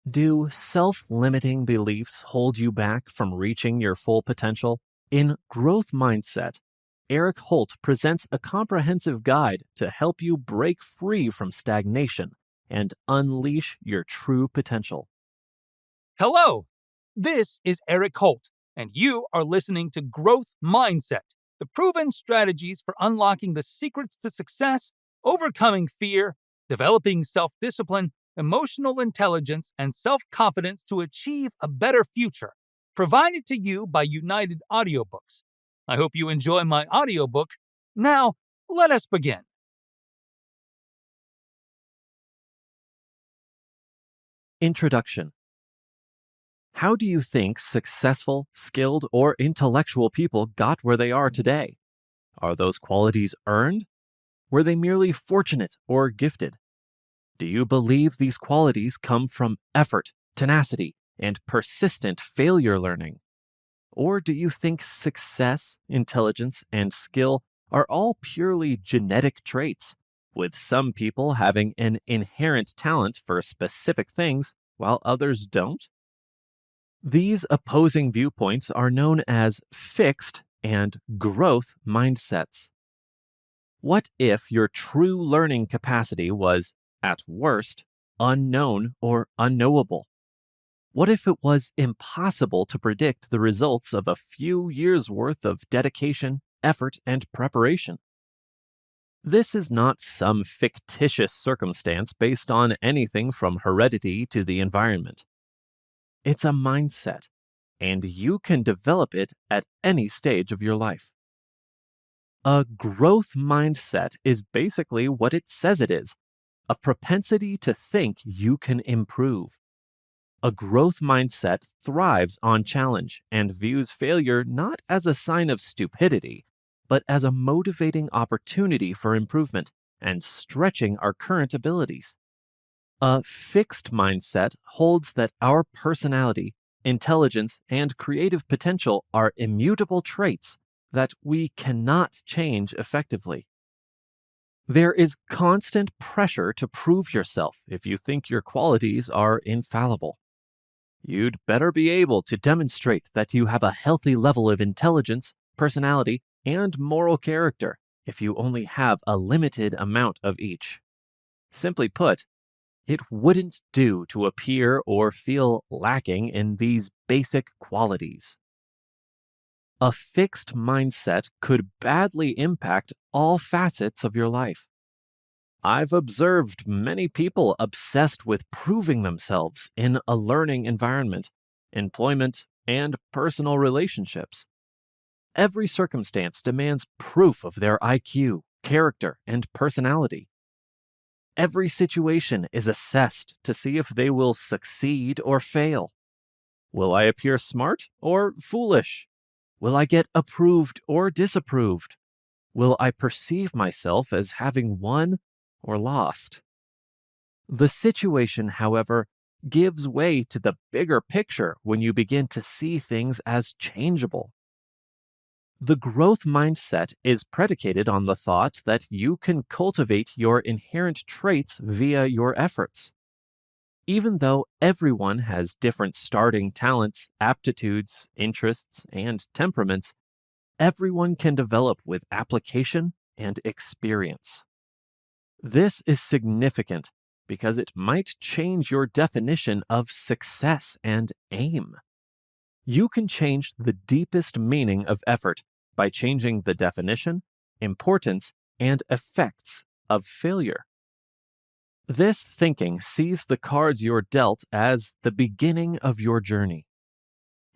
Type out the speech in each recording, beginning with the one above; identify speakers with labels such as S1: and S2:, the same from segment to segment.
S1: Do self-limiting beliefs hold you back from reaching your full potential? In Growth Mindset, Eric Holt presents a comprehensive guide to help you break free from stagnation and unleash your true potential.
S2: Hello, this is Eric Holt, and you are listening to Growth Mindset, the proven strategies for unlocking the secrets to success, overcoming fear, developing self-discipline, emotional intelligence, and self-confidence to achieve a better future, provided to you by United Audiobooks. I hope you enjoy my audiobook. Now, let us begin.
S1: Introduction. How do you think successful, skilled, or intellectual people got where they are today? Are those qualities earned? Were they merely fortunate or gifted? Do you believe these qualities come from effort, tenacity, and persistent failure learning? Or do you think success, intelligence, and skill are all purely genetic traits, with some people having an inherent talent for specific things while others don't? These opposing viewpoints are known as fixed and growth mindsets. What if your true learning capacity was, at worst, unknown or unknowable? What if it was impossible to predict the results of a few years' worth of dedication, effort, and preparation? This is not some fictitious circumstance based on anything from heredity to the environment. It's a mindset, and you can develop it at any stage of your life. A growth mindset is basically what it says it is, a propensity to think you can improve. A growth mindset thrives on challenge and views failure not as a sign of stupidity, but as a motivating opportunity for improvement and stretching our current abilities. A fixed mindset holds that our personality, intelligence, and creative potential are immutable traits that we cannot change effectively. There is constant pressure to prove yourself if you think your qualities are infallible. You'd better be able to demonstrate that you have a healthy level of intelligence, personality, and moral character if you only have a limited amount of each. Simply put, it wouldn't do to appear or feel lacking in these basic qualities. A fixed mindset could badly impact all facets of your life. I've observed many people obsessed with proving themselves in a learning environment, employment, and personal relationships. Every circumstance demands proof of their IQ, character, and personality. Every situation is assessed to see if they will succeed or fail. Will I appear smart or foolish? Will I get approved or disapproved? Will I perceive myself as having won or lost? The situation, however, gives way to the bigger picture when you begin to see things as changeable. The growth mindset is predicated on the thought that you can cultivate your inherent traits via your efforts. Even though everyone has different starting talents, aptitudes, interests, and temperaments, everyone can develop with application and experience. This is significant because it might change your definition of success and aim. You can change the deepest meaning of effort by changing the definition, importance, and effects of failure. This thinking sees the cards you're dealt as the beginning of your journey.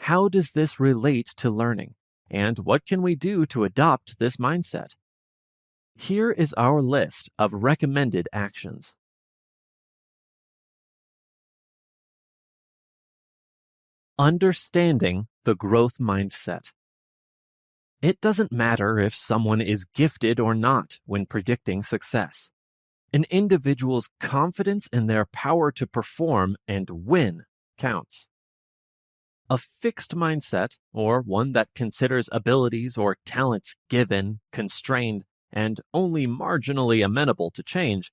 S1: How does this relate to learning, and what can we do to adopt this mindset? Here is our list of recommended actions. Understanding the growth mindset. It doesn't matter if someone is gifted or not when predicting success. An individual's confidence in their power to perform and win counts. A fixed mindset, or one that considers abilities or talents given, constrained, and only marginally amenable to change,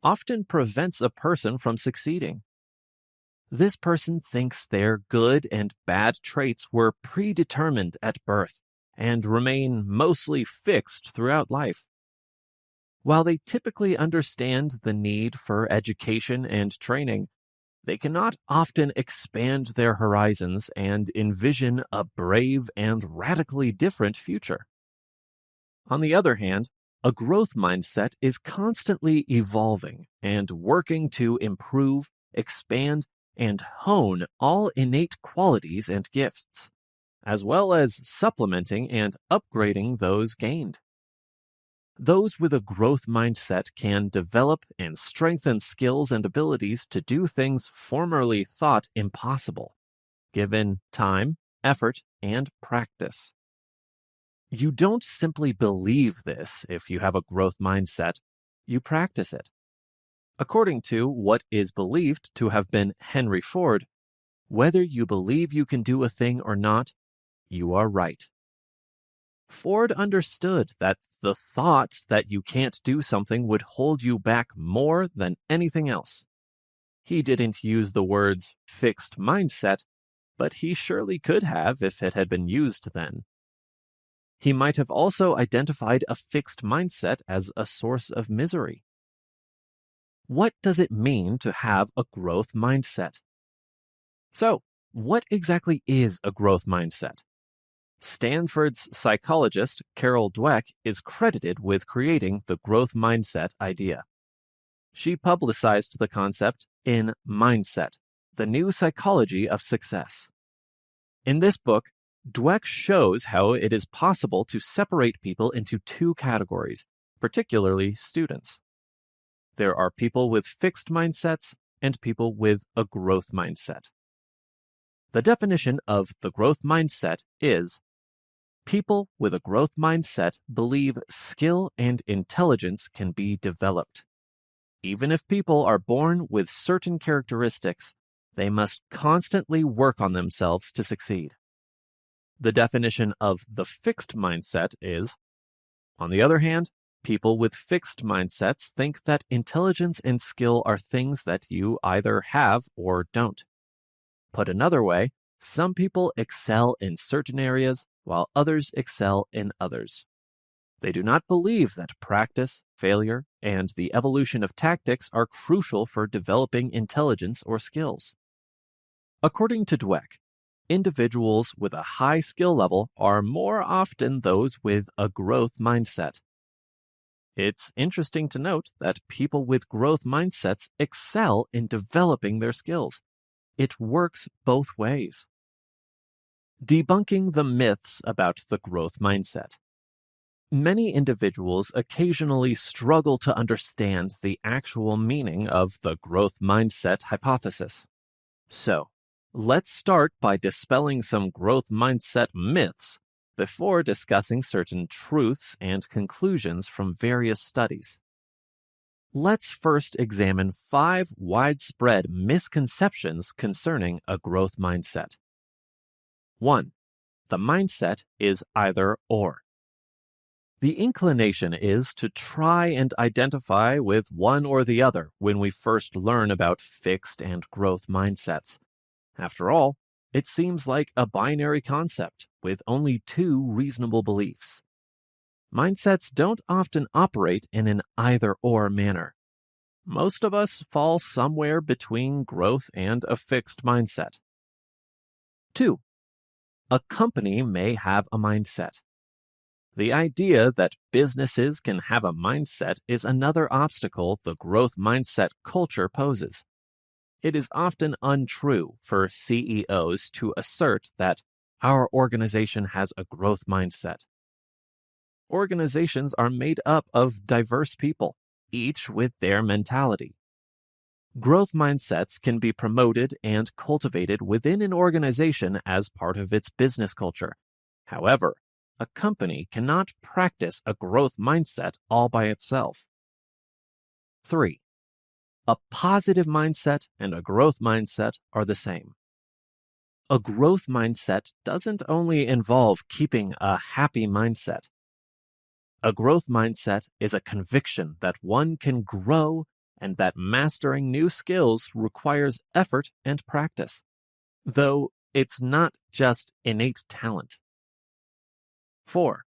S1: often prevents a person from succeeding. This person thinks their good and bad traits were predetermined at birth and remain mostly fixed throughout life. While they typically understand the need for education and training, they cannot often expand their horizons and envision a brave and radically different future. On the other hand, a growth mindset is constantly evolving and working to improve, expand, and hone all innate qualities and gifts, as well as supplementing and upgrading those gained. Those with a growth mindset can develop and strengthen skills and abilities to do things formerly thought impossible, given time, effort, and practice. You don't simply believe this if you have a growth mindset, you practice it. According to what is believed to have been Henry Ford, whether you believe you can do a thing or not, you are right. Ford understood that the thought that you can't do something would hold you back more than anything else. He didn't use the words fixed mindset, but he surely could have if it had been used then. He might have also identified a fixed mindset as a source of misery. What does it mean to have a growth mindset? So, what exactly is a growth mindset? Stanford's psychologist Carol Dweck is credited with creating the growth mindset idea. She publicized the concept in Mindset, The New Psychology of Success. In this book, Dweck shows how it is possible to separate people into two categories, particularly students. There are people with fixed mindsets and people with a growth mindset. The definition of the growth mindset is: people with a growth mindset believe skill and intelligence can be developed. Even if people are born with certain characteristics, they must constantly work on themselves to succeed. The definition of the fixed mindset is: on the other hand, people with fixed mindsets think that intelligence and skill are things that you either have or don't. Put another way, some people excel in certain areas while others excel in others. They do not believe that practice, failure, and the evolution of tactics are crucial for developing intelligence or skills. According to Dweck, individuals with a high skill level are more often those with a growth mindset. It's interesting to note that people with growth mindsets excel in developing their skills. It works both ways. Debunking the myths about the growth mindset. Many individuals occasionally struggle to understand the actual meaning of the growth mindset hypothesis. So, let's start by dispelling some growth mindset myths before discussing certain truths and conclusions from various studies. Let's first examine 5 widespread misconceptions concerning a growth mindset. 1. The mindset is either or. The inclination is to try and identify with one or the other when we first learn about fixed and growth mindsets. After all, it seems like a binary concept with only 2 reasonable beliefs. Mindsets don't often operate in an either-or manner. Most of us fall somewhere between growth and a fixed mindset. 2. A company may have a mindset. The idea that businesses can have a mindset is another obstacle the growth mindset culture poses. It is often untrue for CEOs to assert that our organization has a growth mindset. Organizations are made up of diverse people, each with their mentality. Growth mindsets can be promoted and cultivated within an organization as part of its business culture. However, a company cannot practice a growth mindset all by itself. 3. A positive mindset and a growth mindset are the same. A growth mindset doesn't only involve keeping a happy mindset. A growth mindset is a conviction that one can grow, and that mastering new skills requires effort and practice, though it's not just innate talent. 4.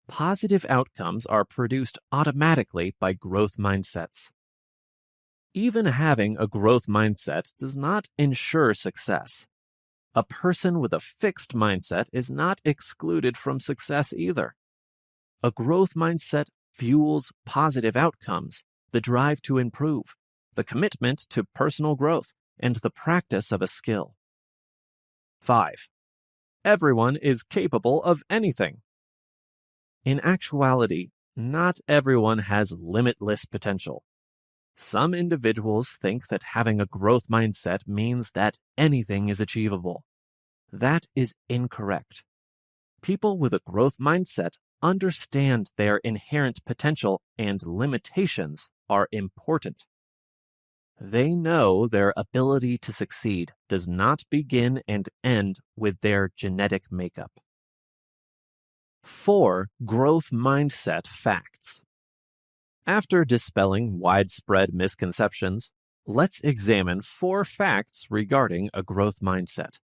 S1: Positive outcomes are produced automatically by growth mindsets. Even having a growth mindset does not ensure success. A person with a fixed mindset is not excluded from success either. A growth mindset fuels positive outcomes, the drive to improve, the commitment to personal growth, and the practice of a skill. 5. Everyone is capable of anything. In actuality, not everyone has limitless potential. Some individuals think that having a growth mindset means that anything is achievable. That is incorrect. People with a growth mindset understand their inherent potential and limitations are important. They know their ability to succeed does not begin and end with their genetic makeup. 4 growth mindset facts. After dispelling widespread misconceptions, let's examine 4 facts regarding a growth mindset.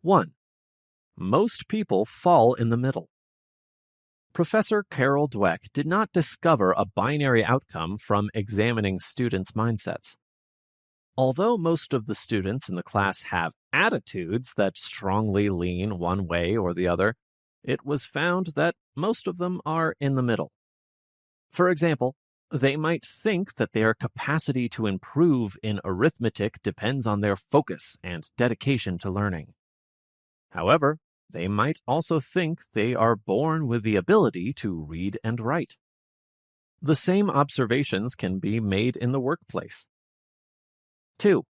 S1: 1. Most people fall in the middle. Professor Carol Dweck did not discover a binary outcome from examining students' mindsets. Although most of the students in the class have attitudes that strongly lean one way or the other, it was found that most of them are in the middle. For example, they might think that their capacity to improve in arithmetic depends on their focus and dedication to learning. However, they might also think they are born with the ability to read and write. The same observations can be made in the workplace. 2.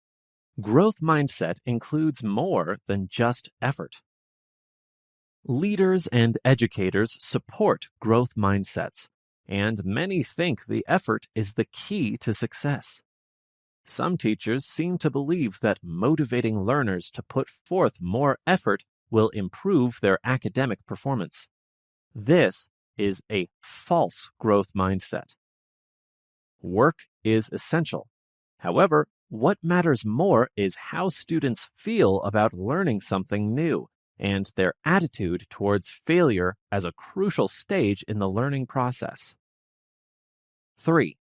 S1: Growth mindset includes more than just effort. Leaders and educators support growth mindsets, and many think the effort is the key to success. Some teachers seem to believe that motivating learners to put forth more effort will improve their academic performance. This is a false growth mindset. Work is essential. However, what matters more is how students feel about learning something new and their attitude towards failure as a crucial stage in the learning process. 3.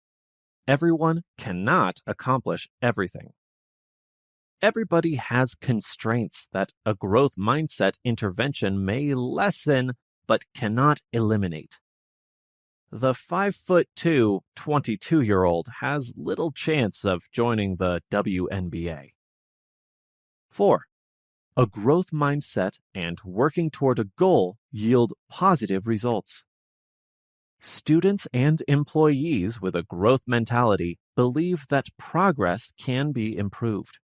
S1: Everyone cannot accomplish everything. Everybody has constraints that a growth mindset intervention may lessen but cannot eliminate. The 5'2", 22-year-old has little chance of joining the WNBA. 4. A growth mindset and working toward a goal yield positive results. Students and employees with a growth mentality believe that progress can be improved.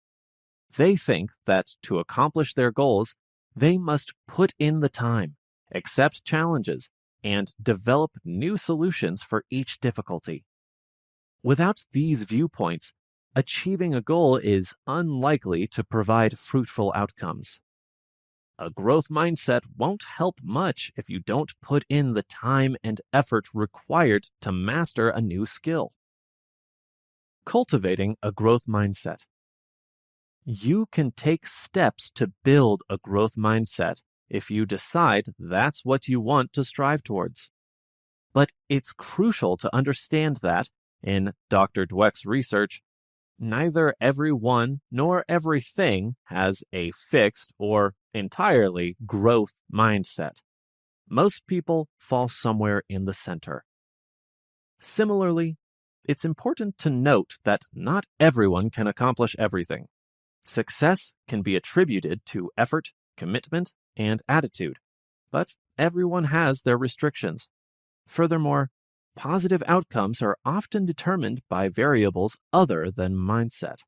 S1: They think that to accomplish their goals, they must put in the time, accept challenges, and develop new solutions for each difficulty. Without these viewpoints, achieving a goal is unlikely to provide fruitful outcomes. A growth mindset won't help much if you don't put in the time and effort required to master a new skill. Cultivating a growth mindset. You can take steps to build a growth mindset if you decide that's what you want to strive towards. But it's crucial to understand that, in Dr. Dweck's research, neither everyone nor everything has a fixed or entirely growth mindset. Most people fall somewhere in the center. Similarly, it's important to note that not everyone can accomplish everything. Success can be attributed to effort, commitment, and attitude, but everyone has their restrictions. Furthermore, positive outcomes are often determined by variables other than mindset.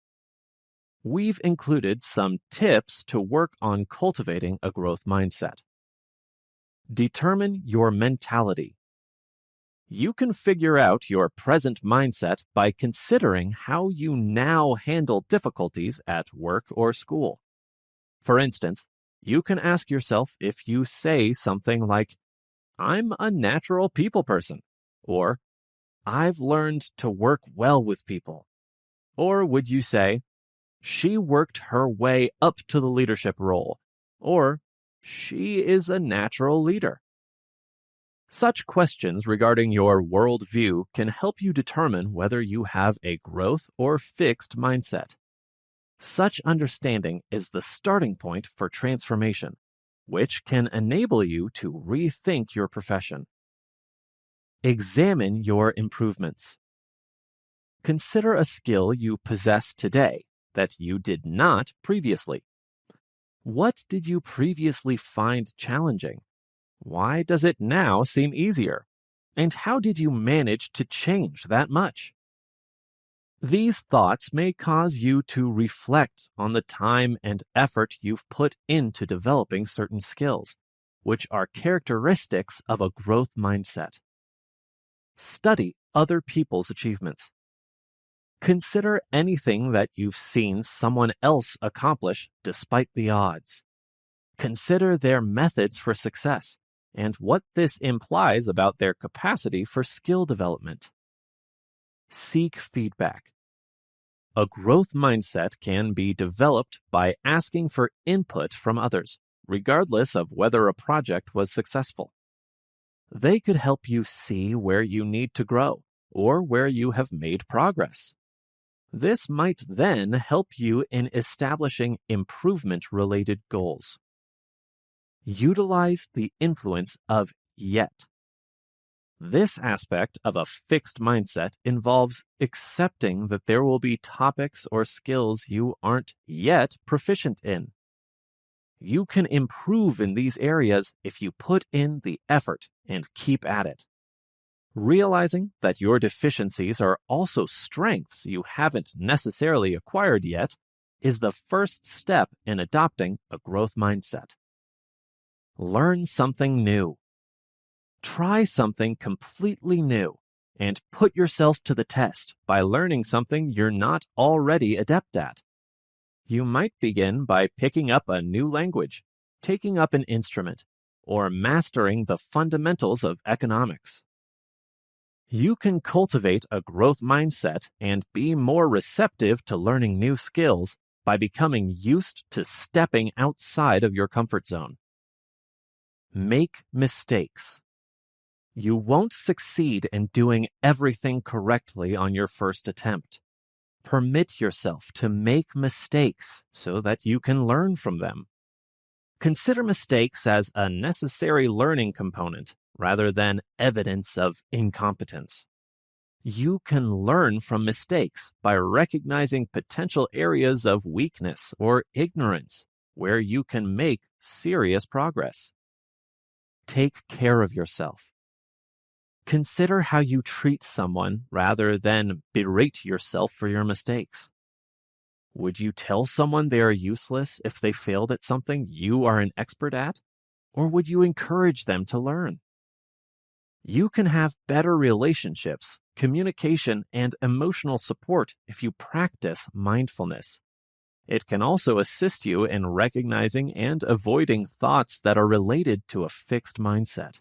S1: We've included some tips to work on cultivating a growth mindset. Determine your mentality. You can figure out your present mindset by considering how you now handle difficulties at work or school. For instance, you can ask yourself if you say something like, "I'm a natural people person," or I've learned to work well with people? Or would you say, she worked her way up to the leadership role? Or, she is a natural leader? Such questions regarding your worldview can help you determine whether you have a growth or fixed mindset. Such understanding is the starting point for transformation, which can enable you to rethink your profession. Examine your improvements. Consider a skill you possess today that you did not previously. What did you previously find challenging? Why does it now seem easier? And how did you manage to change that much? These thoughts may cause you to reflect on the time and effort you've put into developing certain skills, which are characteristics of a growth mindset. Study other people's achievements. Consider anything that you've seen someone else accomplish despite the odds. Consider their methods for success and what this implies about their capacity for skill development. Seek feedback. A growth mindset can be developed by asking for input from others, regardless of whether a project was successful. They could help you see where you need to grow or where you have made progress. This might then help you in establishing improvement-related goals. Utilize the influence of yet. This aspect of a fixed mindset involves accepting that there will be topics or skills you aren't yet proficient in. You can improve in these areas if you put in the effort and keep at it. Realizing that your deficiencies are also strengths you haven't necessarily acquired yet is the first step in adopting a growth mindset. Learn something new. Try something completely new and put yourself to the test by learning something you're not already adept at. You might begin by picking up a new language, taking up an instrument, or mastering the fundamentals of economics. You can cultivate a growth mindset and be more receptive to learning new skills by becoming used to stepping outside of your comfort zone. Make mistakes. You won't succeed in doing everything correctly on your first attempt. Permit yourself to make mistakes so that you can learn from them. Consider mistakes as a necessary learning component rather than evidence of incompetence. You can learn from mistakes by recognizing potential areas of weakness or ignorance where you can make serious progress. Take care of yourself. Consider how you treat someone rather than berate yourself for your mistakes. Would you tell someone they are useless if they failed at something you are an expert at? Or would you encourage them to learn? You can have better relationships, communication, and emotional support if you practice mindfulness. It can also assist you in recognizing and avoiding thoughts that are related to a fixed mindset.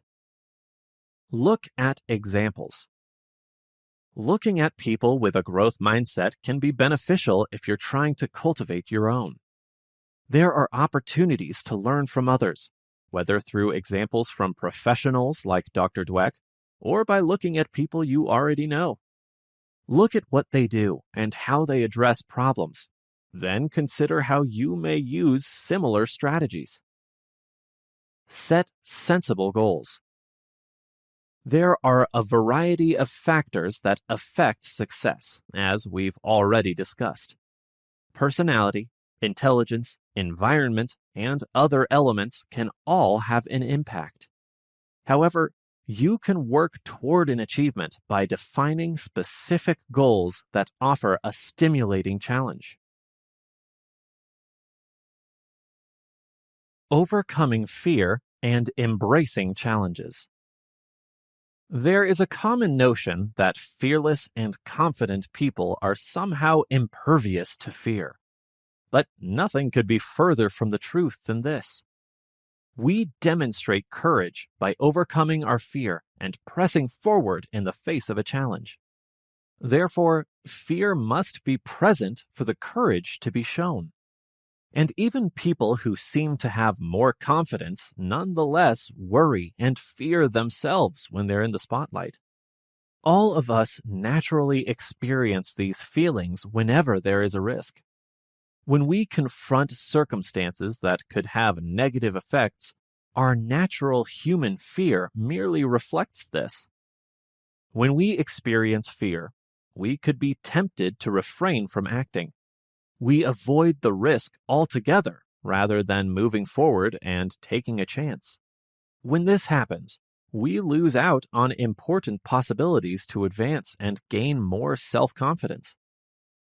S1: Look at examples. Looking at people with a growth mindset can be beneficial if you're trying to cultivate your own. There are opportunities to learn from others, whether through examples from professionals like Dr. Dweck or by looking at people you already know. Look at what they do and how they address problems. Then consider how you may use similar strategies. Set sensible goals. There are a variety of factors that affect success, as we've already discussed. Personality, intelligence, environment, and other elements can all have an impact. However, you can work toward an achievement by defining specific goals that offer a stimulating challenge. Overcoming fear and embracing challenges. There is a common notion that fearless and confident people are somehow impervious to fear. But nothing could be further from the truth than this. We demonstrate courage by overcoming our fear and pressing forward in the face of a challenge. Therefore, fear must be present for the courage to be shown. And even people who seem to have more confidence nonetheless worry and fear themselves when they're in the spotlight. All of us naturally experience these feelings whenever there is a risk. When we confront circumstances that could have negative effects, our natural human fear merely reflects this. When we experience fear, we could be tempted to refrain from acting. We avoid the risk altogether rather than moving forward and taking a chance. When this happens, we lose out on important possibilities to advance and gain more self-confidence.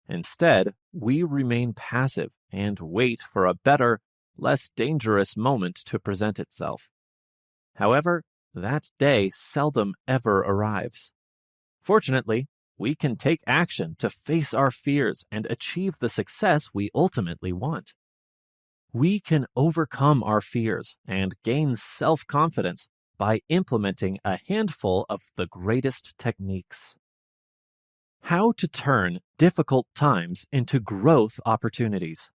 S1: Instead, we remain passive and wait for a better, less dangerous moment to present itself. However, that day seldom ever arrives. Fortunately, we can take action to face our fears and achieve the success we ultimately want. We can overcome our fears and gain self-confidence by implementing a handful of the greatest techniques. How to turn difficult times into growth opportunities.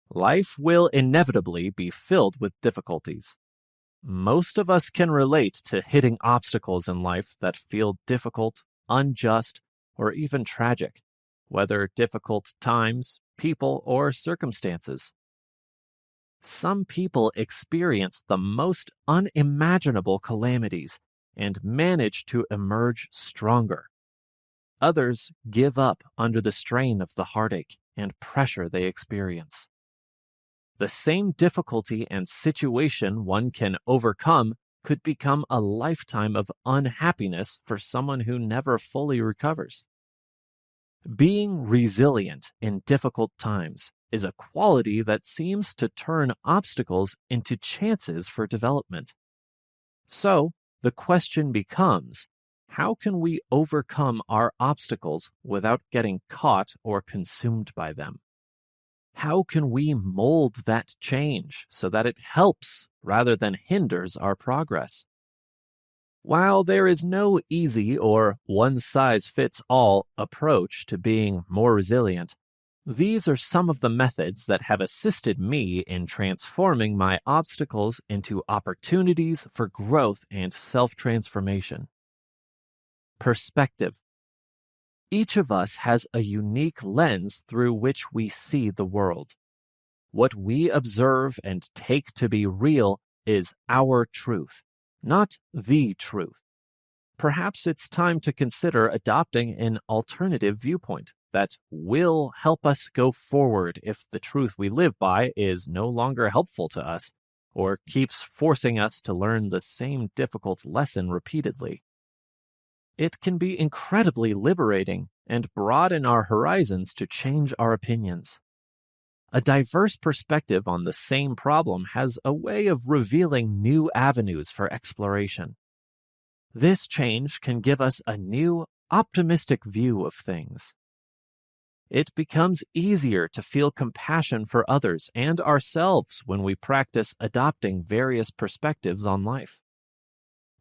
S1: Life will inevitably be filled with difficulties. Most of us can relate to hitting obstacles in life that feel difficult, unjust, or even tragic, whether difficult times, people, or circumstances. Some people experience the most unimaginable calamities and manage to emerge stronger. Others give up under the strain of the heartache and pressure they experience. The same difficulty and situation one can overcome could become a lifetime of unhappiness for someone who never fully recovers. Being resilient in difficult times is a quality that seems to turn obstacles into chances for development. So, the question becomes, how can we overcome our obstacles without getting caught or consumed by them? How can we mold that change so that it helps rather than hinders our progress? While there is no easy or one-size-fits-all approach to being more resilient, these are some of the methods that have assisted me in transforming my obstacles into opportunities for growth and self-transformation. Perspective. Each of us has a unique lens through which we see the world. What we observe and take to be real is our truth, not the truth. Perhaps it's time to consider adopting an alternative viewpoint that will help us go forward if the truth we live by is no longer helpful to us or keeps forcing us to learn the same difficult lesson repeatedly. It can be incredibly liberating and broaden our horizons to change our opinions. A diverse perspective on the same problem has a way of revealing new avenues for exploration. This change can give us a new, optimistic view of things. It becomes easier to feel compassion for others and ourselves when we practice adopting various perspectives on life.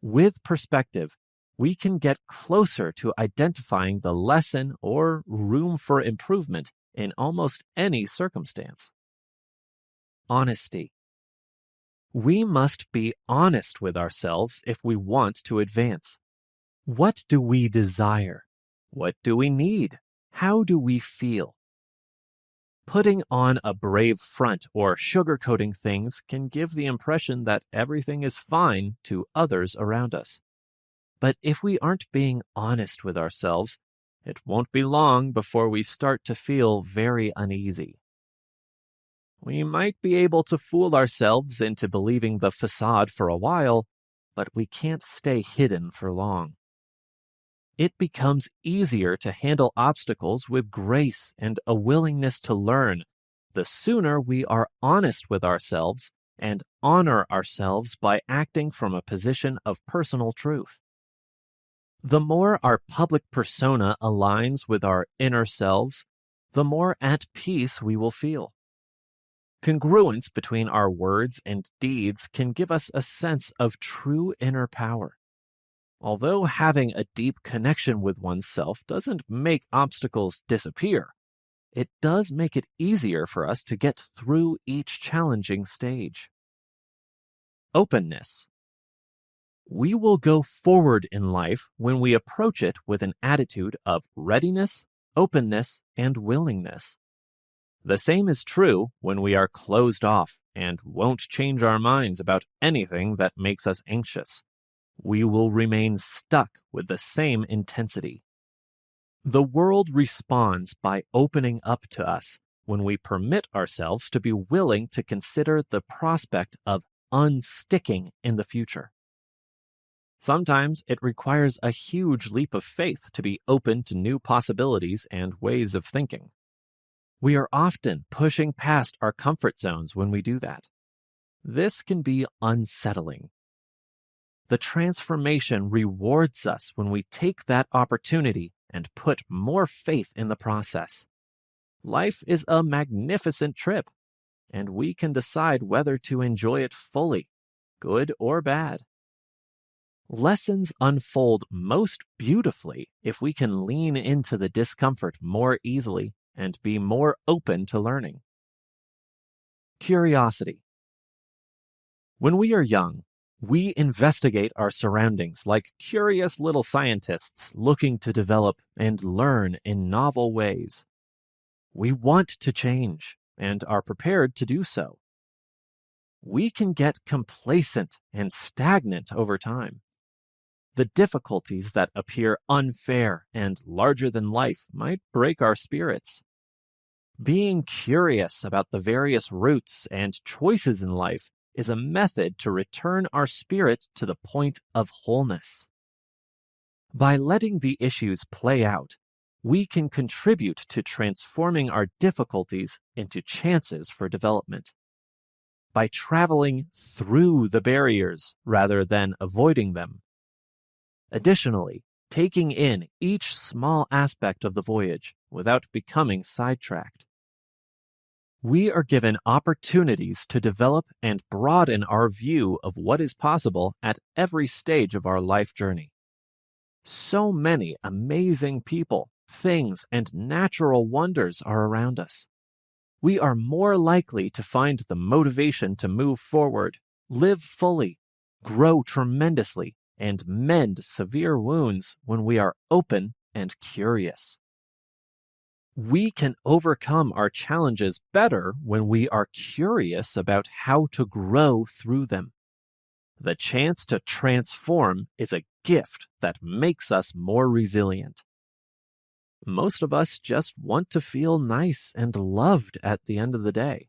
S1: With perspective, we can get closer to identifying the lesson or room for improvement in almost any circumstance. Honesty. We must be honest with ourselves if we want to advance. What do we desire? What do we need? How do we feel? Putting on a brave front or sugarcoating things can give the impression that everything is fine to others around us. But if we aren't being honest with ourselves, it won't be long before we start to feel very uneasy. We might be able to fool ourselves into believing the facade for a while, but we can't stay hidden for long. It becomes easier to handle obstacles with grace and a willingness to learn the sooner we are honest with ourselves and honor ourselves by acting from a position of personal truth. The more our public persona aligns with our inner selves, the more at peace we will feel. Congruence between our words and deeds can give us a sense of true inner power. Although having a deep connection with oneself doesn't make obstacles disappear, it does make it easier for us to get through each challenging stage. Openness. We will go forward in life when we approach it with an attitude of readiness, openness, and willingness. The same is true when we are closed off and won't change our minds about anything that makes us anxious. We will remain stuck with the same intensity. The world responds by opening up to us when we permit ourselves to be willing to consider the prospect of unsticking in the future. Sometimes it requires a huge leap of faith to be open to new possibilities and ways of thinking. We are often pushing past our comfort zones when we do that. This can be unsettling. The transformation rewards us when we take that opportunity and put more faith in the process. Life is a magnificent trip, and we can decide whether to enjoy it fully, good or bad. Lessons unfold most beautifully if we can lean into the discomfort more easily and be more open to learning. Curiosity. When we are young, we investigate our surroundings like curious little scientists looking to develop and learn in novel ways. We want to change and are prepared to do so. We can get complacent and stagnant over time. The difficulties that appear unfair and larger than life might break our spirits. Being curious about the various routes and choices in life is a method to return our spirit to the point of wholeness. By letting the issues play out, we can contribute to transforming our difficulties into chances for development. By traveling through the barriers rather than avoiding them. Additionally, taking in each small aspect of the voyage without becoming sidetracked. We are given opportunities to develop and broaden our view of what is possible at every stage of our life journey. So many amazing people, things, and natural wonders are around us. We are more likely to find the motivation to move forward, live fully, grow tremendously, and mend severe wounds when we are open and curious. We can overcome our challenges better when we are curious about how to grow through them. The chance to transform is a gift that makes us more resilient. Most of us just want to feel nice and loved at the end of the day.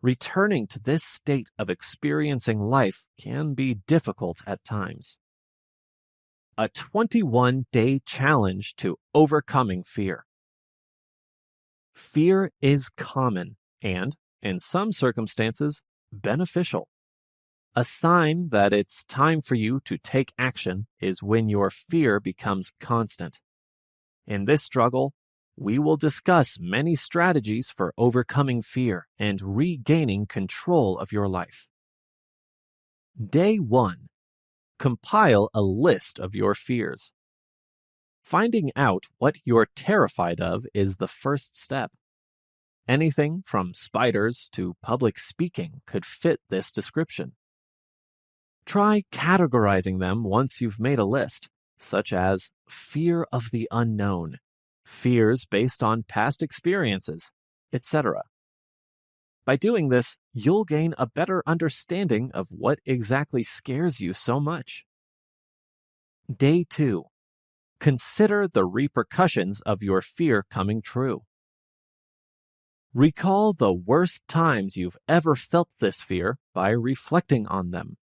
S1: Returning to this state of experiencing life can be difficult at times. A 21-day challenge to overcoming fear. Fear is common and, in some circumstances, beneficial. A sign that it's time for you to take action is when your fear becomes constant. In this struggle, we will discuss many strategies for overcoming fear and regaining control of your life. Day 1. Compile a list of your fears. Finding out what you're terrified of is the first step. Anything from spiders to public speaking could fit this description. Try categorizing them once you've made a list, such as fear of the unknown, fears based on past experiences, etc. By doing this, you'll gain a better understanding of what exactly scares you so much. Day 2. Consider the repercussions of your fear coming true. Recall the worst times you've ever felt this fear by reflecting on them.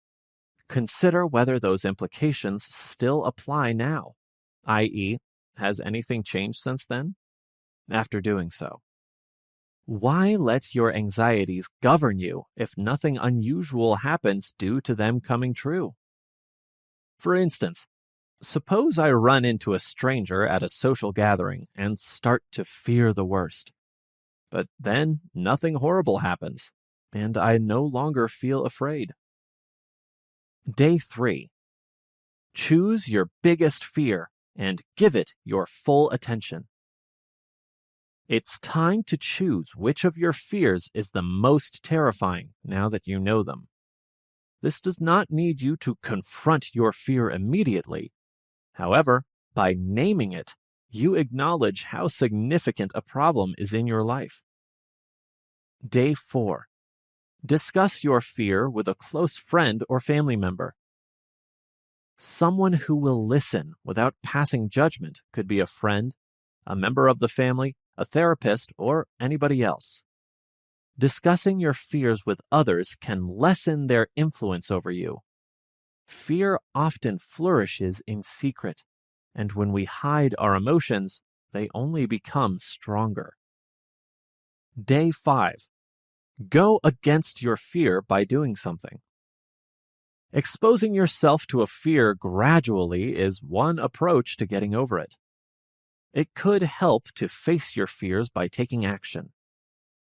S1: Consider whether those implications still apply now, i.e., has anything changed since then? After doing so, why let your anxieties govern you if nothing unusual happens due to them coming true? For instance, suppose I run into a stranger at a social gathering and start to fear the worst. But then nothing horrible happens, and I no longer feel afraid. Day 3. Choose your biggest fear and give it your full attention. It's time to choose which of your fears is the most terrifying now that you know them. This does not need you to confront your fear immediately. However, by naming it, you acknowledge how significant a problem is in your life. Day 4. Discuss your fear with a close friend or family member. Someone who will listen without passing judgment could be a friend, a member of the family, a therapist, or anybody else. Discussing your fears with others can lessen their influence over you. Fear often flourishes in secret, and when we hide our emotions, they only become stronger. Day 5. Go against your fear by doing something. Exposing yourself to a fear gradually is one approach to getting over it. It could help to face your fears by taking action.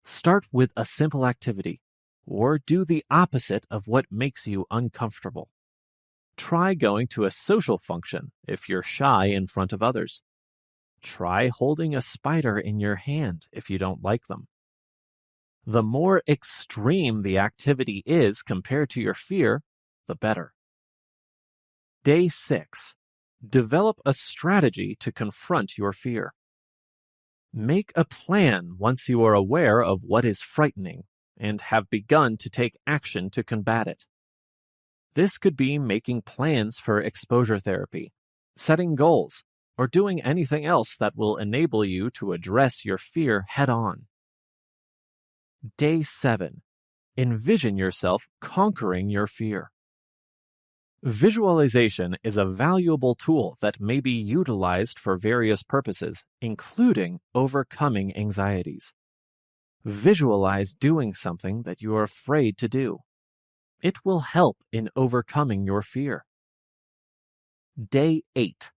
S1: Start with a simple activity, or do the opposite of what makes you uncomfortable. Try going to a social function if you're shy in front of others. Try holding a spider in your hand if you don't like them. The more extreme the activity is compared to your fear, the better. Day 6. Develop a strategy to confront your fear. Make a plan once you are aware of what is frightening and have begun to take action to combat it. This could be making plans for exposure therapy, setting goals, or doing anything else that will enable you to address your fear head-on. Day 7. Envision yourself conquering your fear. Visualization is a valuable tool that may be utilized for various purposes, including overcoming anxieties. Visualize doing something that you are afraid to do. It will help in overcoming your fear. Day 8.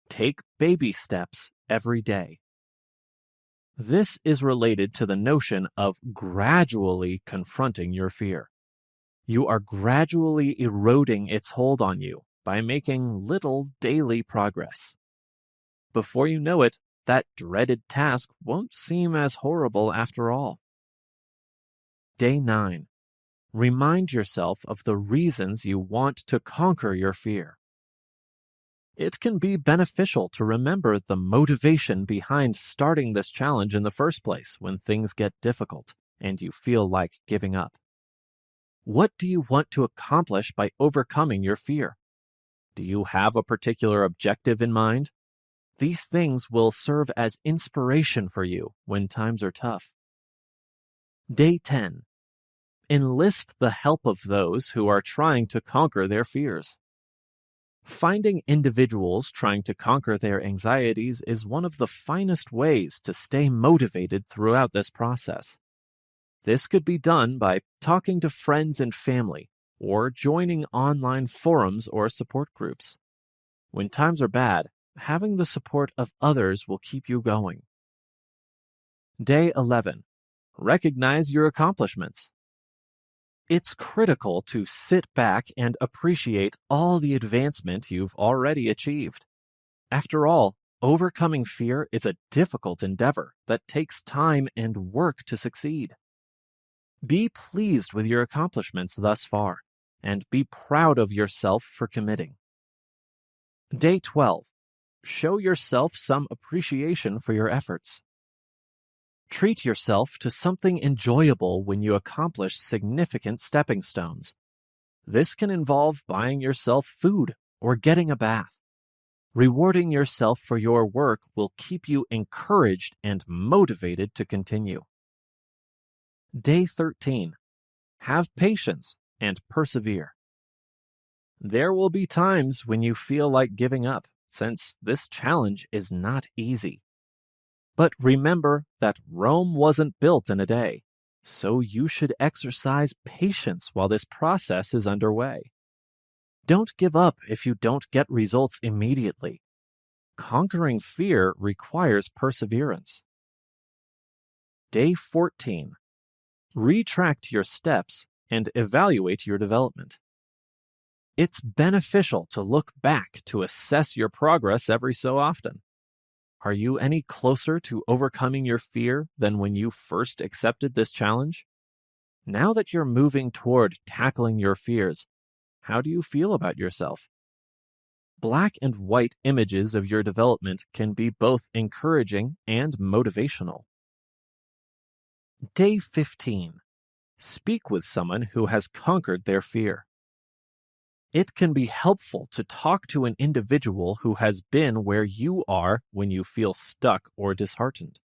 S1: Take baby steps every day. This is related to the notion of gradually confronting your fear. You are gradually eroding its hold on you by making little daily progress. Before you know it, that dreaded task won't seem as horrible after all. Day 9. Remind yourself of the reasons you want to conquer your fear. It can be beneficial to remember the motivation behind starting this challenge in the first place when things get difficult and you feel like giving up. What do you want to accomplish by overcoming your fear? Do you have a particular objective in mind? These things will serve as inspiration for you when times are tough. Day 10. Enlist the help of those who are trying to conquer their fears. Finding individuals trying to conquer their anxieties is one of the finest ways to stay motivated throughout this process. This could be done by talking to friends and family or joining online forums or support groups. When times are bad, having the support of others will keep you going. Day 11. Recognize your accomplishments. It's critical to sit back and appreciate all the advancement you've already achieved. After all, overcoming fear is a difficult endeavor that takes time and work to succeed. Be pleased with your accomplishments thus far, and be proud of yourself for committing. Day 12. Show yourself some appreciation for your efforts. Treat yourself to something enjoyable when you accomplish significant stepping stones. This can involve buying yourself food or getting a bath. Rewarding yourself for your work will keep you encouraged and motivated to continue. Day 13. Have patience and persevere. There will be times when you feel like giving up, since this challenge is not easy. But remember that Rome wasn't built in a day, so you should exercise patience while this process is underway. Don't give up if you don't get results immediately. Conquering fear requires perseverance. Day 14. Retract your steps and evaluate your development. It's beneficial to look back to assess your progress every so often. Are you any closer to overcoming your fear than when you first accepted this challenge? Now that you're moving toward tackling your fears, how do you feel about yourself? Black and white images of your development can be both encouraging and motivational. Day 15. Speak with someone who has conquered their fear. It can be helpful to talk to an individual who has been where you are when you feel stuck or disheartened.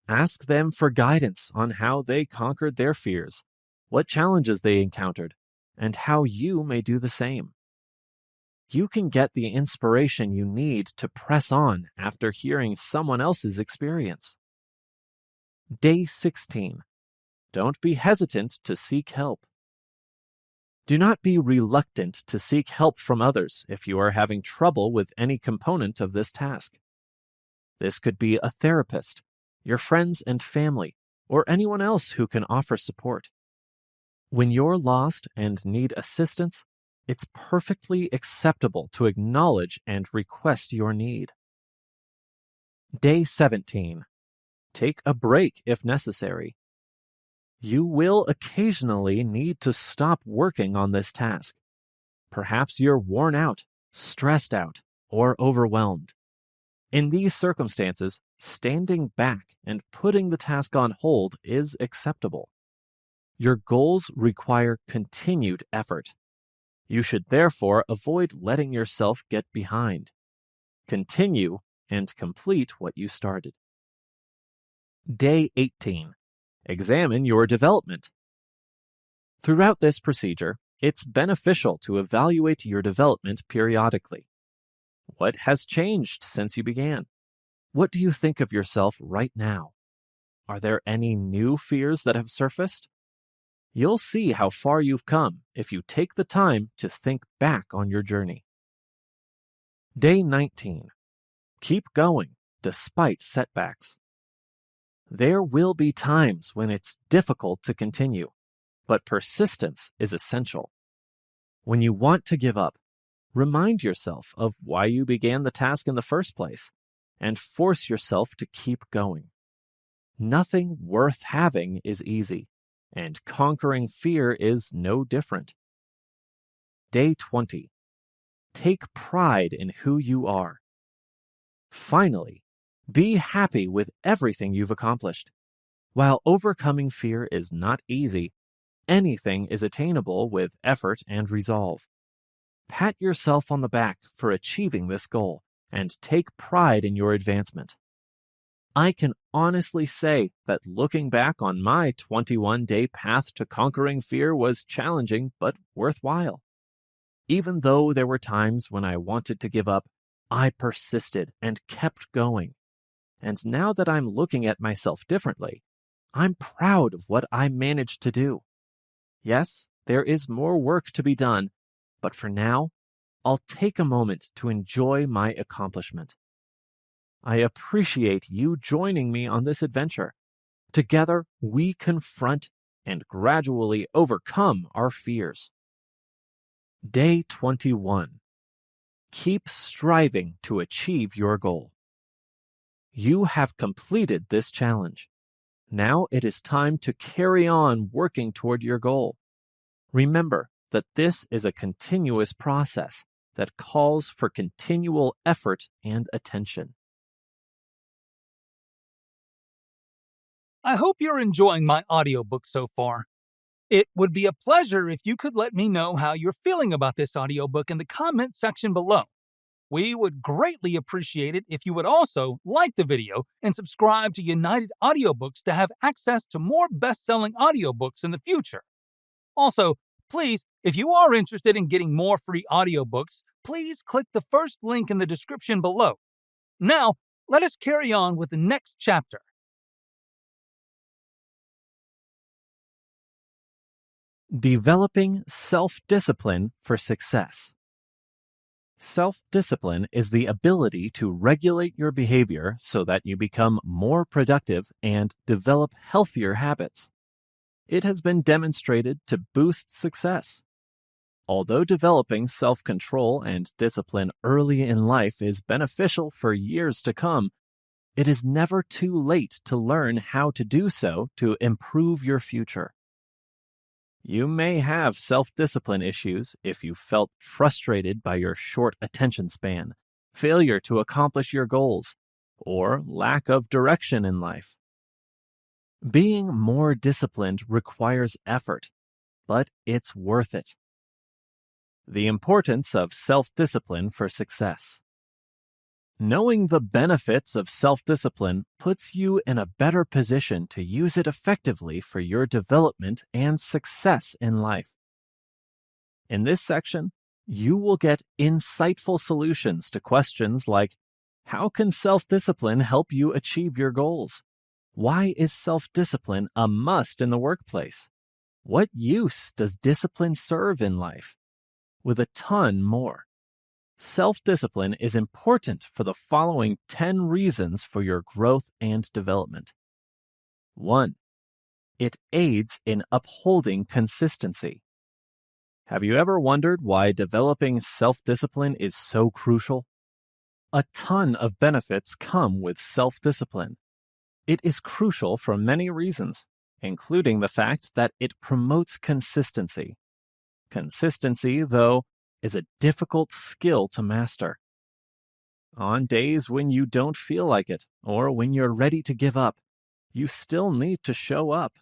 S1: Ask them for guidance on how they conquered their fears, what challenges they encountered, and how you may do the same. You can get the inspiration you need to press on after hearing someone else's experience. Day 16. Don't be hesitant to seek help. Do not be reluctant to seek help from others if you are having trouble with any component of this task. This could be a therapist, your friends and family, or anyone else who can offer support. When you're lost and need assistance, it's perfectly acceptable to acknowledge and request your need. Day 17. Take a break if necessary. You will occasionally need to stop working on this task. Perhaps you're worn out, stressed out, or overwhelmed. In these circumstances, standing back and putting the task on hold is acceptable. Your goals require continued effort. You should therefore avoid letting yourself get behind. Continue and complete what you started. Day 18. Examine your development. Throughout this procedure, it's beneficial to evaluate your development periodically. What has changed since you began? What do you think of yourself right now? Are there any new fears that have surfaced? You'll see how far you've come if you take the time to think back on your journey. Day 19. Keep going despite setbacks. There will be times when it's difficult to continue, but persistence is essential. When you want to give up, remind yourself of why you began the task in the first place, and force yourself to keep going. Nothing worth having is easy, and conquering fear is no different. Day 20. Take pride in who you are. Finally, be happy with everything you've accomplished. While overcoming fear is not easy, anything is attainable with effort and resolve. Pat yourself on the back for achieving this goal and take pride in your advancement. I can honestly say that looking back on my 21-day path to conquering fear was challenging but worthwhile. Even though there were times when I wanted to give up, I persisted and kept going. And now that I'm looking at myself differently, I'm proud of what I managed to do. Yes, there is more work to be done, but for now, I'll take a moment to enjoy my accomplishment. I appreciate you joining me on this adventure. Together, we confront and gradually overcome our fears. Day 21. Keep striving to achieve your goal. You have completed this challenge. Now it is time to carry on working toward your goal. Remember that this is a continuous process that calls for continual effort and attention.
S2: I hope you're enjoying my audiobook so far. It would be a pleasure if you could let me know how you're feeling about this audiobook in the comment section below. We would greatly appreciate it if you would also like the video and subscribe to United Audiobooks to have access to more best-selling audiobooks in the future. Also, please, if you are interested in getting more free audiobooks, please click the first link in the description below. Now, let us carry on with the next chapter.
S1: Developing self-discipline for success. Self-discipline is the ability to regulate your behavior so that you become more productive and develop healthier habits. It has been demonstrated to boost success. Although developing self-control and discipline early in life is beneficial for years to come, it is never too late to learn how to do so to improve your future. You may have self-discipline issues if you felt frustrated by your short attention span, failure to accomplish your goals, or lack of direction in life. Being more disciplined requires effort, but it's worth it. The importance of self-discipline for success. Knowing the benefits of self-discipline puts you in a better position to use it effectively for your development and success in life. In this section, you will get insightful solutions to questions like, how can self-discipline help you achieve your goals? Why is self-discipline a must in the workplace? What use does discipline serve in life? With a ton more. Self-discipline is important for the following 10 reasons for your growth and development. 1. It aids in upholding consistency. Have you ever wondered why developing self-discipline is so crucial? A ton of benefits come with self-discipline. It is crucial for many reasons, including the fact that it promotes consistency. Consistency, though, is a difficult skill to master. On days when you don't feel like it, or when you're ready to give up, you still need to show up.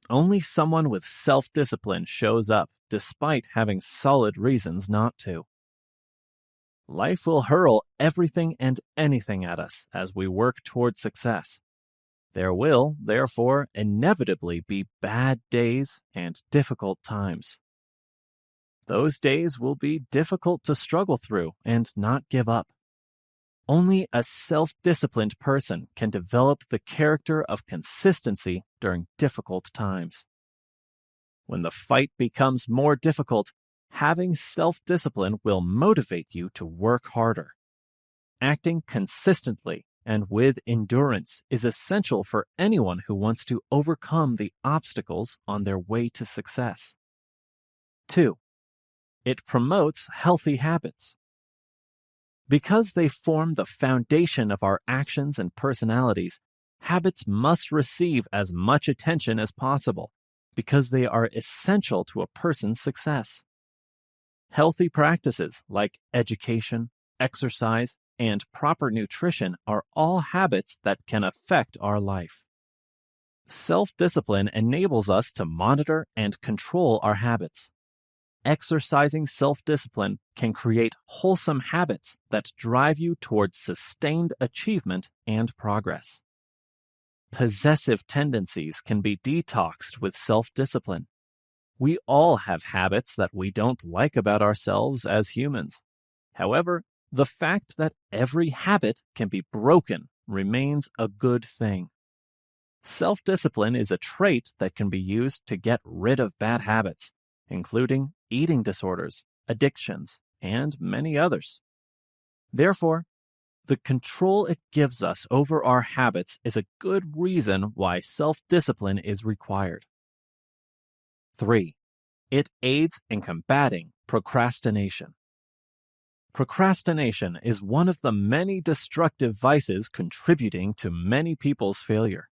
S1: Only someone with self-discipline shows up despite having solid reasons not to. Life will hurl everything and anything at us as we work toward success. There will, therefore, inevitably be bad days and difficult times. Those days will be difficult to struggle through and not give up. Only a self-disciplined person can develop the character of consistency during difficult times. When the fight becomes more difficult, having self-discipline will motivate you to work harder. Acting consistently and with endurance is essential for anyone who wants to overcome the obstacles on their way to success. 2. It promotes healthy habits. Because they form the foundation of our actions and personalities, habits must receive as much attention as possible because they are essential to a person's success. Healthy practices like education, exercise, and proper nutrition are all habits that can affect our life. Self-discipline enables us to monitor and control our habits. Exercising self-discipline can create wholesome habits that drive you towards sustained achievement and progress. Possessive tendencies can be detoxed with self-discipline. We all have habits that we don't like about ourselves as humans. However, the fact that every habit can be broken remains a good thing. Self-discipline is a trait that can be used to get rid of bad habits, including eating disorders, addictions, and many others. Therefore, the control it gives us over our habits is a good reason why self-discipline is required. 3. It aids in combating procrastination. Procrastination is one of the many destructive vices contributing to many people's failure.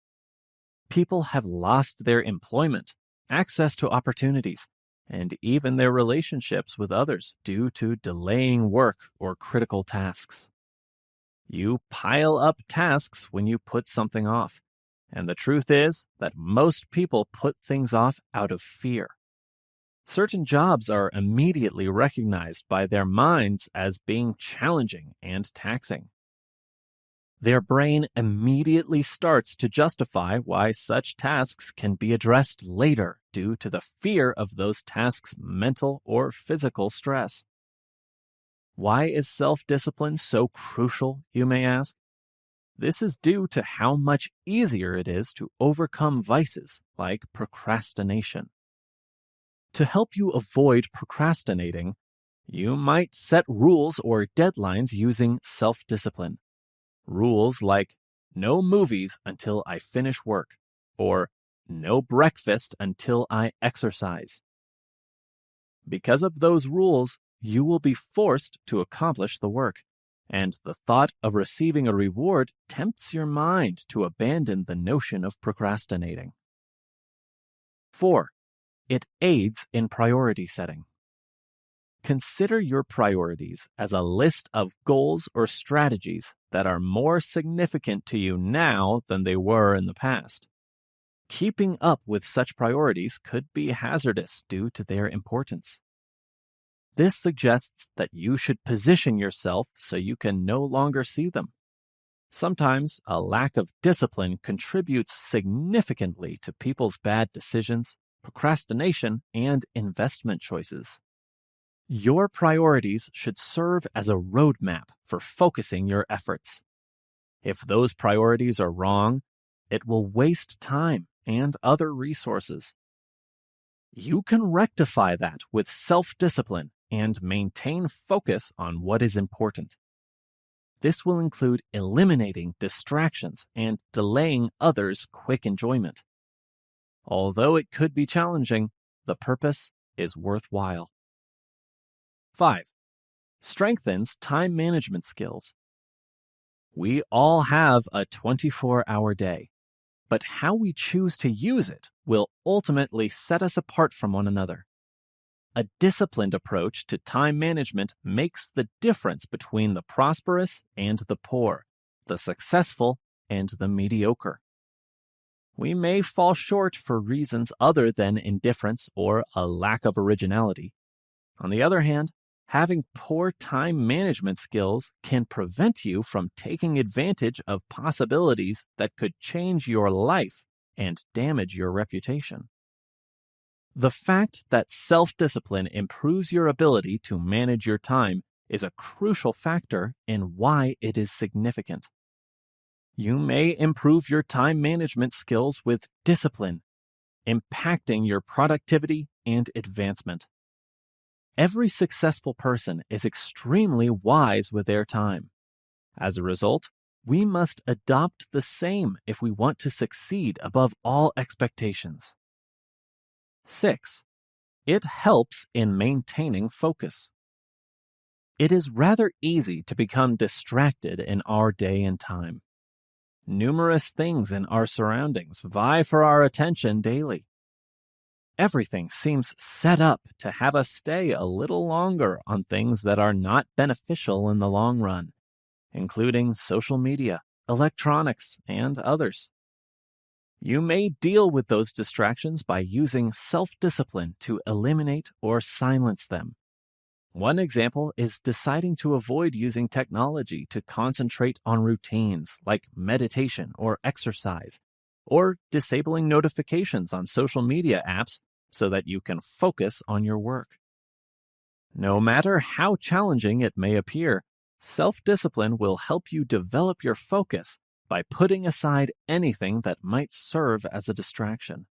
S1: People have lost their employment, access to opportunities, and even their relationships with others due to delaying work or critical tasks. You pile up tasks when you put something off, and the truth is that most people put things off out of fear. Certain jobs are immediately recognized by their minds as being challenging and taxing. Their brain immediately starts to justify why such tasks can be addressed later due to the fear of those tasks' mental or physical stress. Why is self-discipline so crucial, you may ask? This is due to how much easier it is to overcome vices like procrastination. To help you avoid procrastinating, you might set rules or deadlines using self-discipline. Rules like no movies until I finish work, or no breakfast until I exercise. Because of those rules, you will be forced to accomplish the work, and the thought of receiving a reward tempts your mind to abandon the notion of procrastinating. 4. It aids in priority setting. Consider your priorities as a list of goals or strategies that are more significant to you now than they were in the past. Keeping up with such priorities could be hazardous due to their importance. This suggests that you should position yourself so you can no longer see them. Sometimes a lack of discipline contributes significantly to people's bad decisions, procrastination, and investment choices. Your priorities should serve as a roadmap for focusing your efforts. If those priorities are wrong, it will waste time and other resources. You can rectify that with self-discipline and maintain focus on what is important. This will include eliminating distractions and delaying others' quick enjoyment. Although it could be challenging, the purpose is worthwhile. 5. Strengthens time management skills. We all have a 24-hour day, but how we choose to use it will ultimately set us apart from one another. A disciplined approach to time management makes the difference between the prosperous and the poor, the successful and the mediocre. We may fall short for reasons other than indifference or a lack of originality. On the other hand, having poor time management skills can prevent you from taking advantage of possibilities that could change your life and damage your reputation. The fact that self-discipline improves your ability to manage your time is a crucial factor in why it is significant. You may improve your time management skills with discipline, impacting your productivity and advancement. Every successful person is extremely wise with their time. As a result, we must adopt the same if we want to succeed above all expectations. 6. It helps in maintaining focus. It is rather easy to become distracted in our day and time. Numerous things in our surroundings vie for our attention daily. Everything seems set up to have us stay a little longer on things that are not beneficial in the long run, including social media, electronics, and others. You may deal with those distractions by using self-discipline to eliminate or silence them. One example is deciding to avoid using technology to concentrate on routines like meditation or exercise, or disabling notifications on social media apps so that you can focus on your work. No matter how challenging it may appear, self-discipline will help you develop your focus by putting aside anything that might serve as a distraction.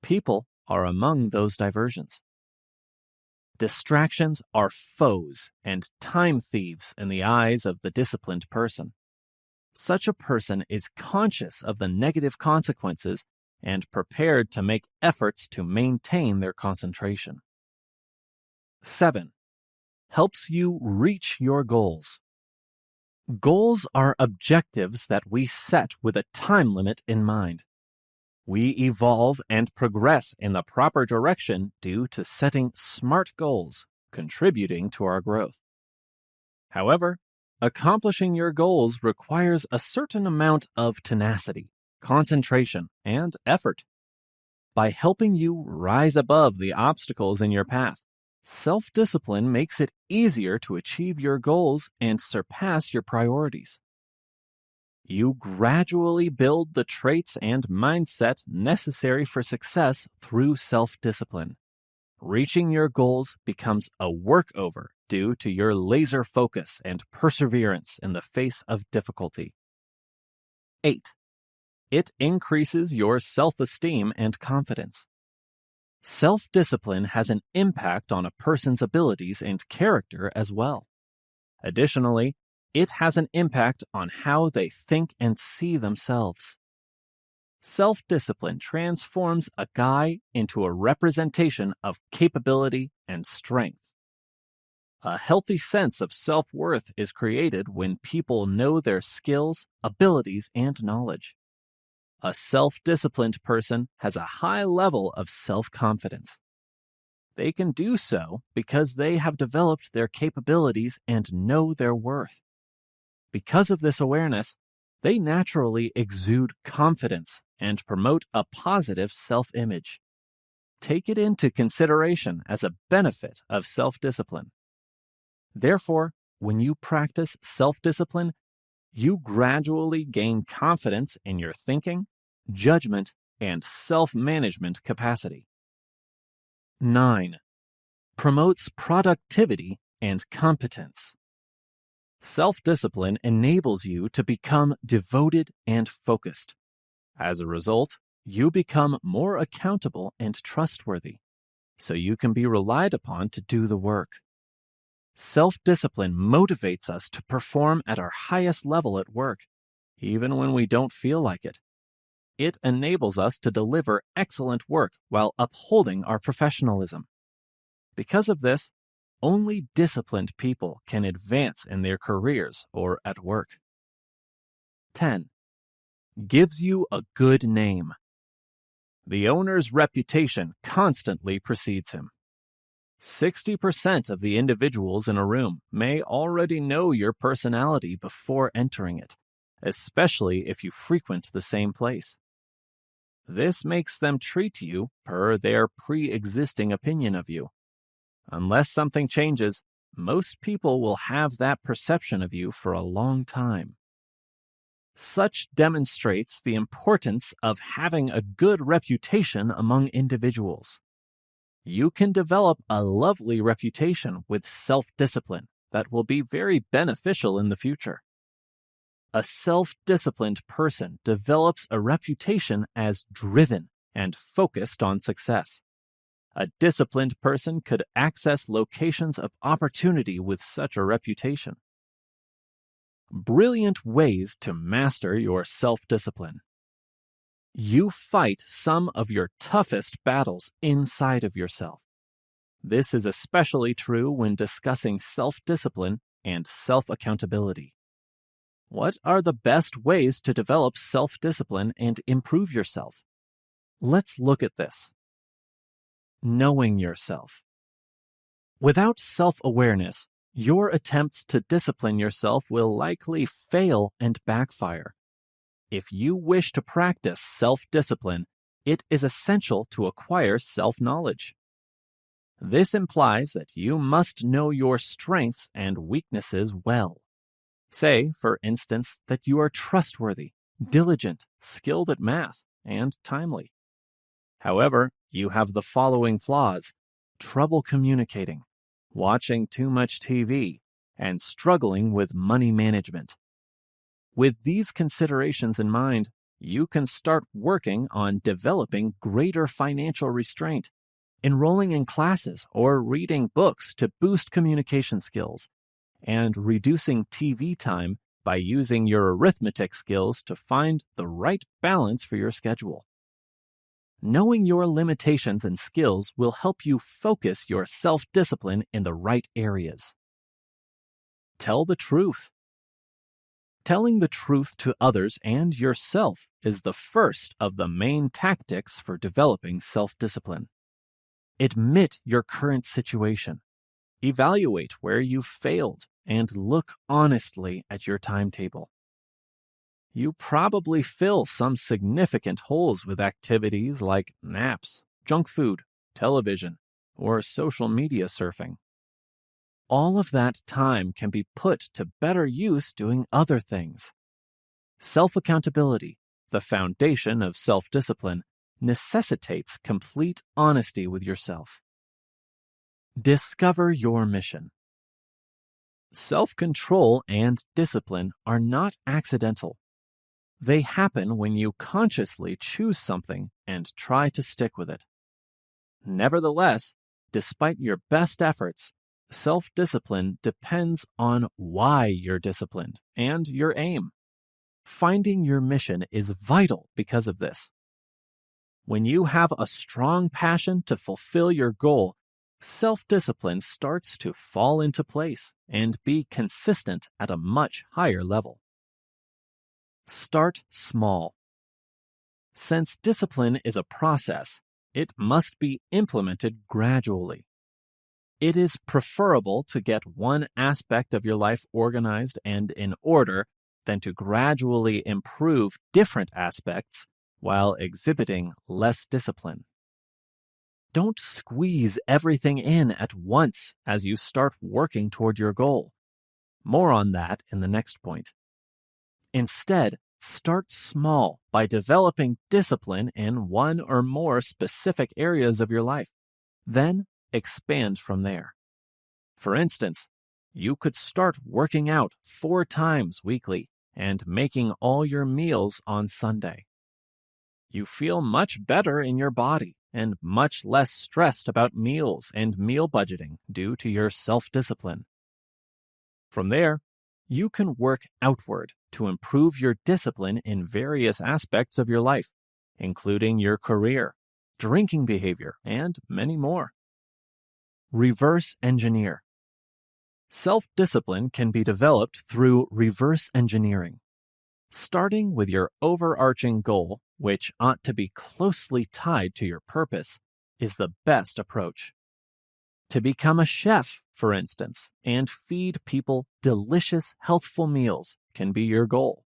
S1: People are among those diversions. Distractions are foes and time thieves in the eyes of the disciplined person. Such a person is conscious of the negative consequences and prepared to make efforts to maintain their concentration. 7. Helps you reach your goals. Goals are objectives that we set with a time limit in mind. We evolve and progress in the proper direction due to setting smart goals, contributing to our growth. However, accomplishing your goals requires a certain amount of tenacity, concentration, and effort. By helping you rise above the obstacles in your path, self-discipline makes it easier to achieve your goals and surpass your priorities. You gradually build the traits and mindset necessary for success through self-discipline. Reaching your goals becomes a workover due to your laser focus and perseverance in the face of difficulty. 8. It increases your self-esteem and confidence. Self-discipline has an impact on a person's abilities and character as well. Additionally, it has an impact on how they think and see themselves. Self-discipline transforms a guy into a representation of capability and strength. A healthy sense of self-worth is created when people know their skills, abilities, and knowledge. A self-disciplined person has a high level of self-confidence. They can do so because they have developed their capabilities and know their worth. Because of this awareness, they naturally exude confidence and promote a positive self-image. Take it into consideration as a benefit of self-discipline. Therefore, when you practice self-discipline, you gradually gain confidence in your thinking, judgment, and self-management capacity. 9. Promotes productivity and competence. Self-discipline enables you to become devoted and focused. As a result, you become more accountable and trustworthy, so you can be relied upon to do the work. Self-discipline motivates us to perform at our highest level at work, even when we don't feel like it. It enables us to deliver excellent work while upholding our professionalism. Because of this, only disciplined people can advance in their careers or at work. 10. Gives you a good name. The owner's reputation constantly precedes him. 60% of the individuals in a room may already know your personality before entering it, especially if you frequent the same place. This makes them treat you per their pre-existing opinion of you. Unless something changes, most people will have that perception of you for a long time. Such demonstrates the importance of having a good reputation among individuals. You can develop a lovely reputation with self-discipline that will be very beneficial in the future. A self-disciplined person develops a reputation as driven and focused on success. A disciplined person could access locations of opportunity with such a reputation. Brilliant ways to master your self-discipline. You fight some of your toughest battles inside of yourself. This is especially true when discussing self-discipline and self-accountability. What are the best ways to develop self-discipline and improve yourself? Let's look at this. Knowing yourself. Without self-awareness, your attempts to discipline yourself will likely fail and backfire. If you wish to practice self-discipline, it is essential to acquire self-knowledge. This implies that you must know your strengths and weaknesses well. Say, for instance, that you are trustworthy, diligent, skilled at math, and timely. However, you have the following flaws: trouble communicating, watching too much TV, and struggling with money management. With these considerations in mind, you can start working on developing greater financial restraint, enrolling in classes or reading books to boost communication skills, and reducing TV time by using your arithmetic skills to find the right balance for your schedule. Knowing your limitations and skills will help you focus your self-discipline in the right areas. Tell the truth. Telling the truth to others and yourself is the first of the main tactics for developing self-discipline. Admit your current situation. Evaluate where you've failed and look honestly at your timetable. You probably fill some significant holes with activities like naps, junk food, television, or social media surfing. All of that time can be put to better use doing other things. Self-accountability, the foundation of self-discipline, necessitates complete honesty with yourself. Discover your mission. Self-control and discipline are not accidental. They happen when you consciously choose something and try to stick with it. Nevertheless, despite your best efforts, self-discipline depends on why you're disciplined and your aim. Finding your mission is vital because of this. When you have a strong passion to fulfill your goal, self-discipline starts to fall into place and be consistent at a much higher level. Start small. Since discipline is a process, it must be implemented gradually. It is preferable to get one aspect of your life organized and in order than to gradually improve different aspects while exhibiting less discipline. Don't squeeze everything in at once as you start working toward your goal. More on that in the next point. Instead, start small by developing discipline in one or more specific areas of your life. Then expand from there. For instance, you could start working out 4 times weekly and making all your meals on Sunday. You feel much better in your body and much less stressed about meals and meal budgeting due to your self-discipline. From there, you can work outward to improve your discipline in various aspects of your life, including your career, drinking behavior, and many more. Reverse engineer. Self-discipline can be developed through reverse engineering. Starting with your overarching goal, which ought to be closely tied to your purpose, is the best approach. To become a chef, for instance, and feed people delicious, healthful meals can be your goal.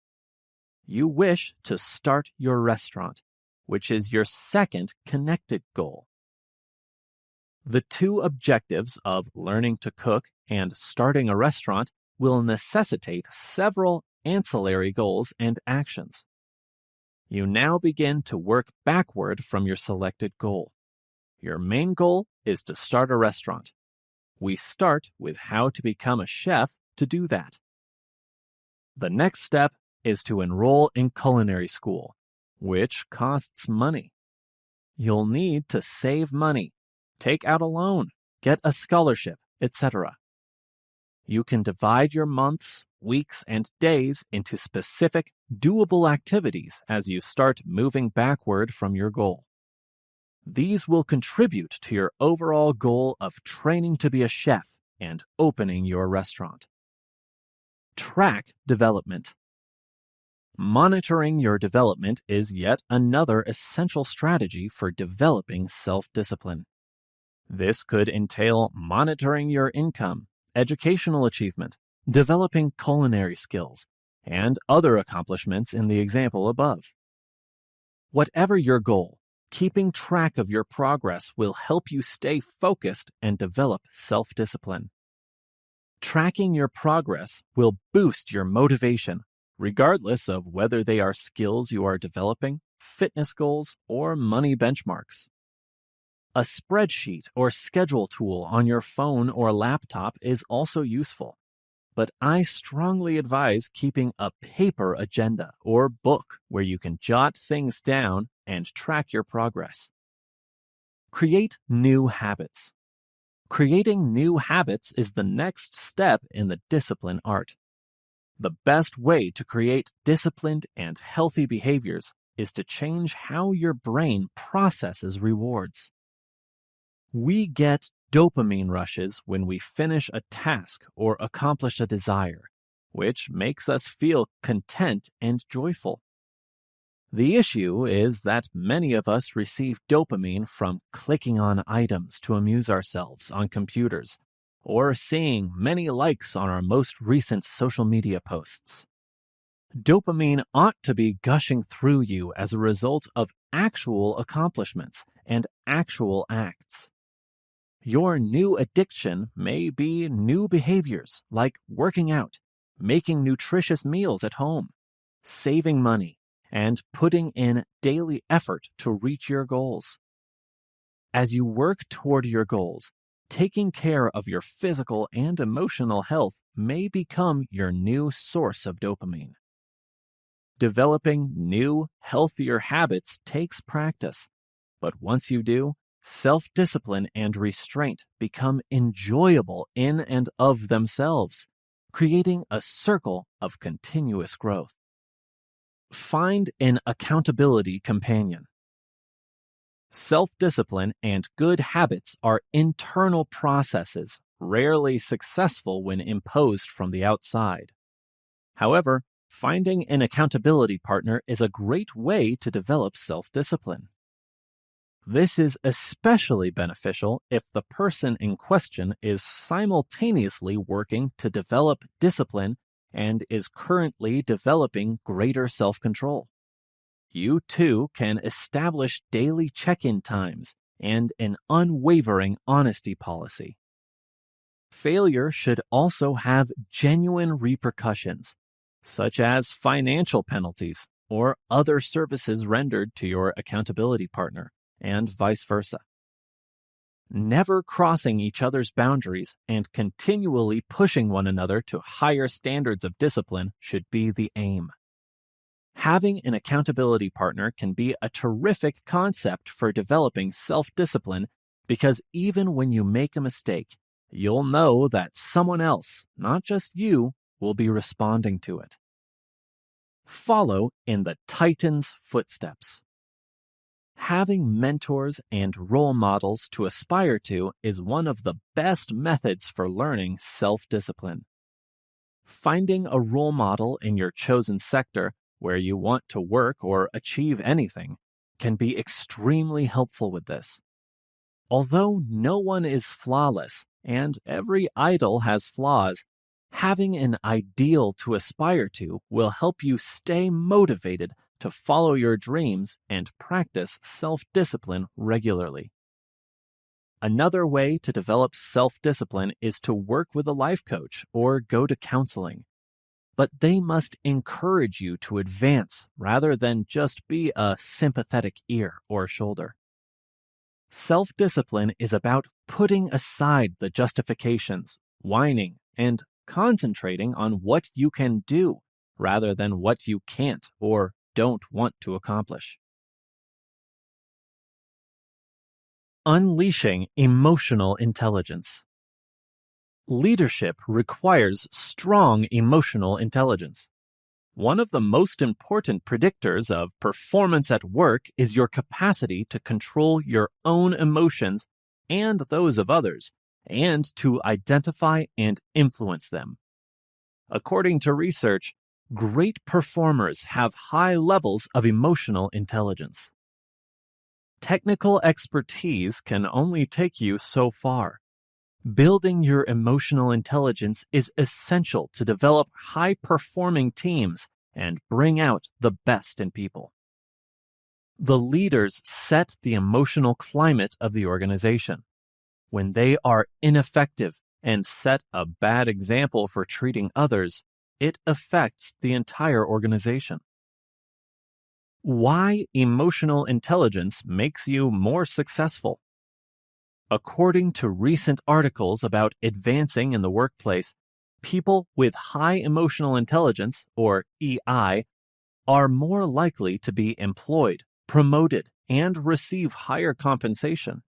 S1: You wish to start your restaurant, which is your second connected goal. The 2 objectives of learning to cook and starting a restaurant will necessitate several ancillary goals and actions. You now begin to work backward from your selected goal. Your main goal is to start a restaurant. We start with how to become a chef to do that. The next step is to enroll in culinary school, which costs money. You'll need to save money, take out a loan, get a scholarship, etc. You can divide your months, weeks, and days into specific, doable activities as you start moving backward from your goal. These will contribute to your overall goal of training to be a chef and opening your restaurant. Track development. Monitoring your development is yet another essential strategy for developing self-discipline. This could entail monitoring your income, educational achievement, developing culinary skills, and other accomplishments in the example above. Whatever your goal, keeping track of your progress will help you stay focused and develop self-discipline. Tracking your progress will boost your motivation, regardless of whether they are skills you are developing, fitness goals, or money benchmarks. A spreadsheet or schedule tool on your phone or laptop is also useful, but I strongly advise keeping a paper agenda or book where you can jot things down and track your progress. Create new habits. Creating new habits is the next step in the discipline art. The best way to create disciplined and healthy behaviors is to change how your brain processes rewards. We get dopamine rushes when we finish a task or accomplish a desire, which makes us feel content and joyful. The issue is that many of us receive dopamine from clicking on items to amuse ourselves on computers, or seeing many likes on our most recent social media posts. Dopamine ought to be gushing through you as a result of actual accomplishments and actual acts. Your new addiction may be new behaviors like working out, making nutritious meals at home, saving money, and putting in daily effort to reach your goals. As you work toward your goals, taking care of your physical and emotional health may become your new source of dopamine. Developing new, healthier habits takes practice, but once you do, self-discipline and restraint become enjoyable in and of themselves, creating a circle of continuous growth. Find an accountability companion. Self-discipline and good habits are internal processes, rarely successful when imposed from the outside. However, finding an accountability partner is a great way to develop self-discipline. This is especially beneficial if the person in question is simultaneously working to develop discipline and is currently developing greater self-control. You too can establish daily check-in times and an unwavering honesty policy. Failure should also have genuine repercussions, such as financial penalties or other services rendered to your accountability partner, and vice versa. Never crossing each other's boundaries and continually pushing one another to higher standards of discipline should be the aim. Having an accountability partner can be a terrific concept for developing self-discipline because even when you make a mistake, you'll know that someone else, not just you, will be responding to it. Follow in the Titan's footsteps. Having mentors and role models to aspire to is one of the best methods for learning self-discipline. Finding a role model in your chosen sector where you want to work or achieve anything can be extremely helpful with this. Although no one is flawless and every idol has flaws, having an ideal to aspire to will help you stay motivated to follow your dreams and practice self-discipline regularly. Another way to develop self-discipline is to work with a life coach or go to counseling. But they must encourage you to advance rather than just be a sympathetic ear or shoulder. Self-discipline is about putting aside the justifications, whining, and concentrating on what you can do rather than what you can't or don't want to accomplish. Unleashing emotional intelligence. Leadership requires strong emotional intelligence. One of the most important predictors of performance at work is your capacity to control your own emotions and those of others, and to identify and influence them. According to research, great performers have high levels of emotional intelligence. Technical expertise can only take you so far. Building your emotional intelligence is essential to develop high-performing teams and bring out the best in people. The leaders set the emotional climate of the organization. When they are ineffective and set a bad example for treating others, it affects the entire organization. Why emotional intelligence makes you more successful. According to recent articles about advancing in the workplace, people with high emotional intelligence, or EI, are more likely to be employed, promoted, and receive higher compensation.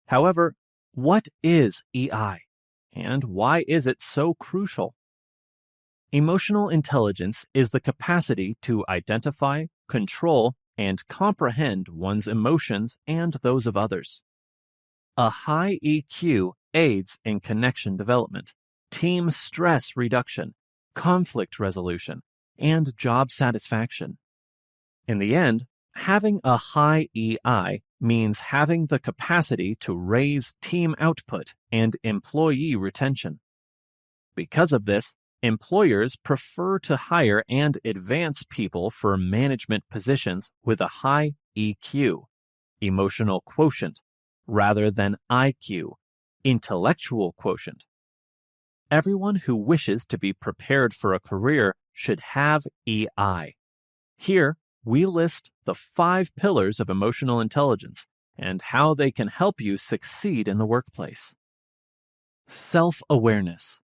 S1: However, what is EI, and why is it so crucial? Emotional intelligence is the capacity to identify, control, and comprehend one's emotions and those of others. A high EQ aids in connection development, team stress reduction, conflict resolution, and job satisfaction. In the end, having a high EI means having the capacity to raise team output and employee retention. Because of this, employers prefer to hire and advance people for management positions with a high EQ, emotional quotient, rather than IQ, intellectual quotient. Everyone who wishes to be prepared for a career should have EI. Here, we list the 5 pillars of emotional intelligence and how they can help you succeed in the workplace. Self-awareness.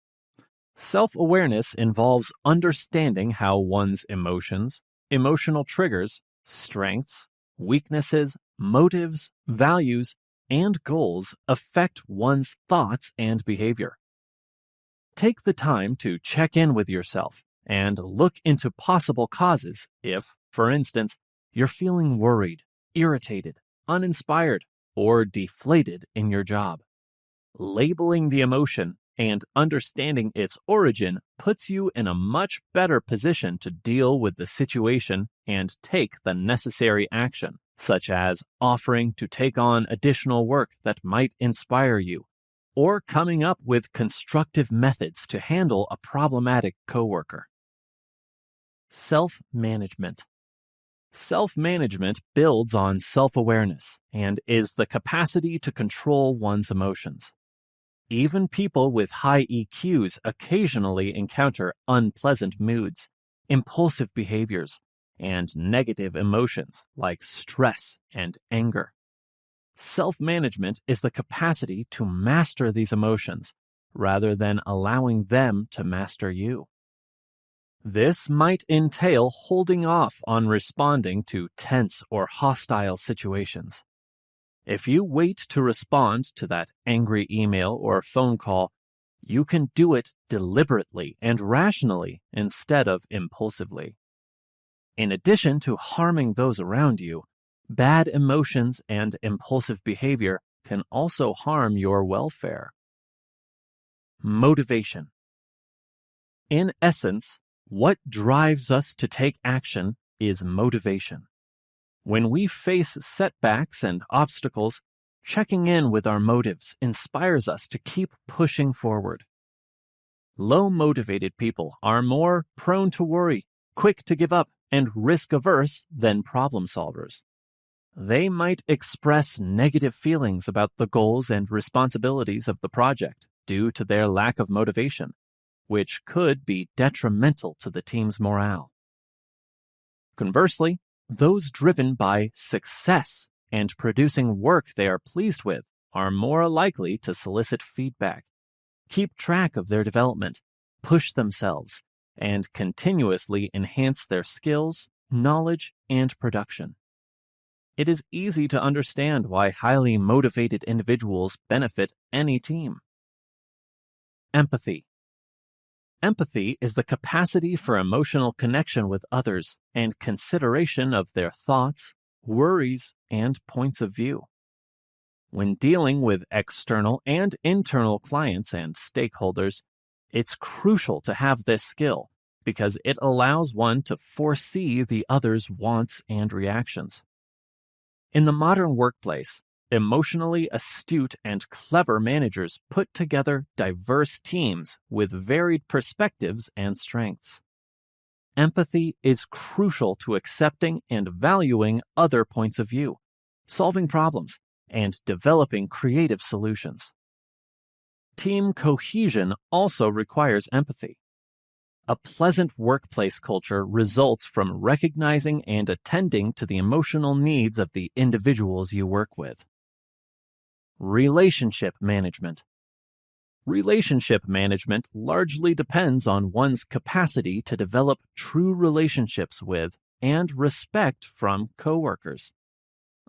S1: Self-awareness involves understanding how one's emotions, emotional triggers, strengths, weaknesses, motives, values, and goals affect one's thoughts and behavior. Take the time to check in with yourself and look into possible causes if, for instance, you're feeling worried, irritated, uninspired, or deflated in your job. Labeling the emotion and understanding its origin puts you in a much better position to deal with the situation and take the necessary action, such as offering to take on additional work that might inspire you, or coming up with constructive methods to handle a problematic coworker. Self-management. Self-management builds on self-awareness and is the capacity to control one's emotions. Even people with high EQs occasionally encounter unpleasant moods, impulsive behaviors, and negative emotions like stress and anger. Self-management is the capacity to master these emotions rather than allowing them to master you. This might entail holding off on responding to tense or hostile situations. If you wait to respond to that angry email or phone call, you can do it deliberately and rationally instead of impulsively. In addition to harming those around you, bad emotions and impulsive behavior can also harm your welfare. Motivation. In essence, what drives us to take action is motivation. When we face setbacks and obstacles, checking in with our motives inspires us to keep pushing forward. Low-motivated people are more prone to worry, quick to give up, and risk-averse than problem solvers. They might express negative feelings about the goals and responsibilities of the project due to their lack of motivation, which could be detrimental to the team's morale. Conversely, those driven by success and producing work they are pleased with are more likely to solicit feedback, keep track of their development, push themselves, and continuously enhance their skills, knowledge, and production. It is easy to understand why highly motivated individuals benefit any team. Empathy. Empathy is the capacity for emotional connection with others and consideration of their thoughts, worries, and points of view. When dealing with external and internal clients and stakeholders, it's crucial to have this skill because it allows one to foresee the other's wants and reactions. In the modern workplace, emotionally astute and clever managers put together diverse teams with varied perspectives and strengths. Empathy is crucial to accepting and valuing other points of view, solving problems, and developing creative solutions. Team cohesion also requires empathy. A pleasant workplace culture results from recognizing and attending to the emotional needs of the individuals you work with. Relationship management. Relationship management largely depends on one's capacity to develop true relationships with and respect from coworkers.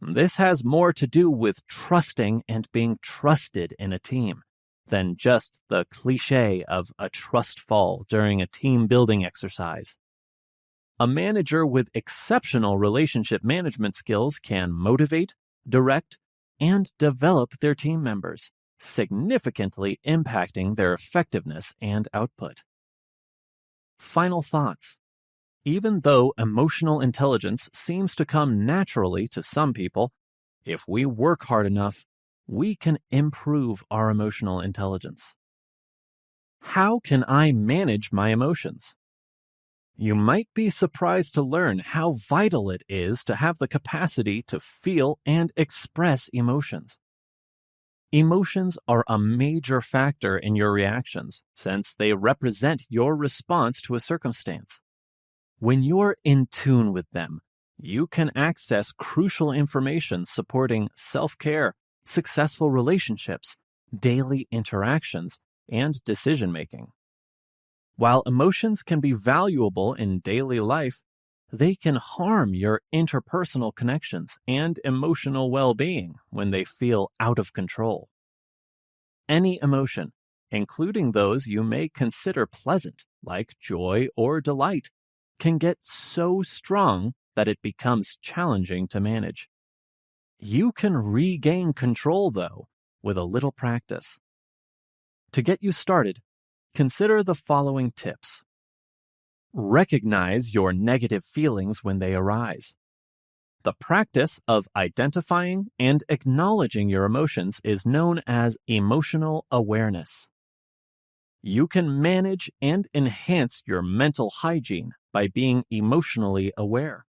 S1: This has more to do with trusting and being trusted in a team than just the cliché of a trust fall during a team-building exercise. A manager with exceptional relationship management skills can motivate, direct, and develop their team members, significantly impacting their effectiveness and output. Final thoughts. Even though emotional intelligence seems to come naturally to some people, if we work hard enough, we can improve our emotional intelligence. How can I manage my emotions? You might be surprised to learn how vital it is to have the capacity to feel and express emotions. Emotions are a major factor in your reactions since they represent your response to a circumstance. When you're in tune with them, you can access crucial information supporting self-care, successful relationships, daily interactions, and decision-making. While emotions can be valuable in daily life, they can harm your interpersonal connections and emotional well-being when they feel out of control. Any emotion, including those you may consider pleasant, like joy or delight, can get so strong that it becomes challenging to manage. You can regain control, though, with a little practice. To get you started, consider the following tips. Recognize your negative feelings when they arise. The practice of identifying and acknowledging your emotions is known as emotional awareness. You can manage and enhance your mental hygiene by being emotionally aware.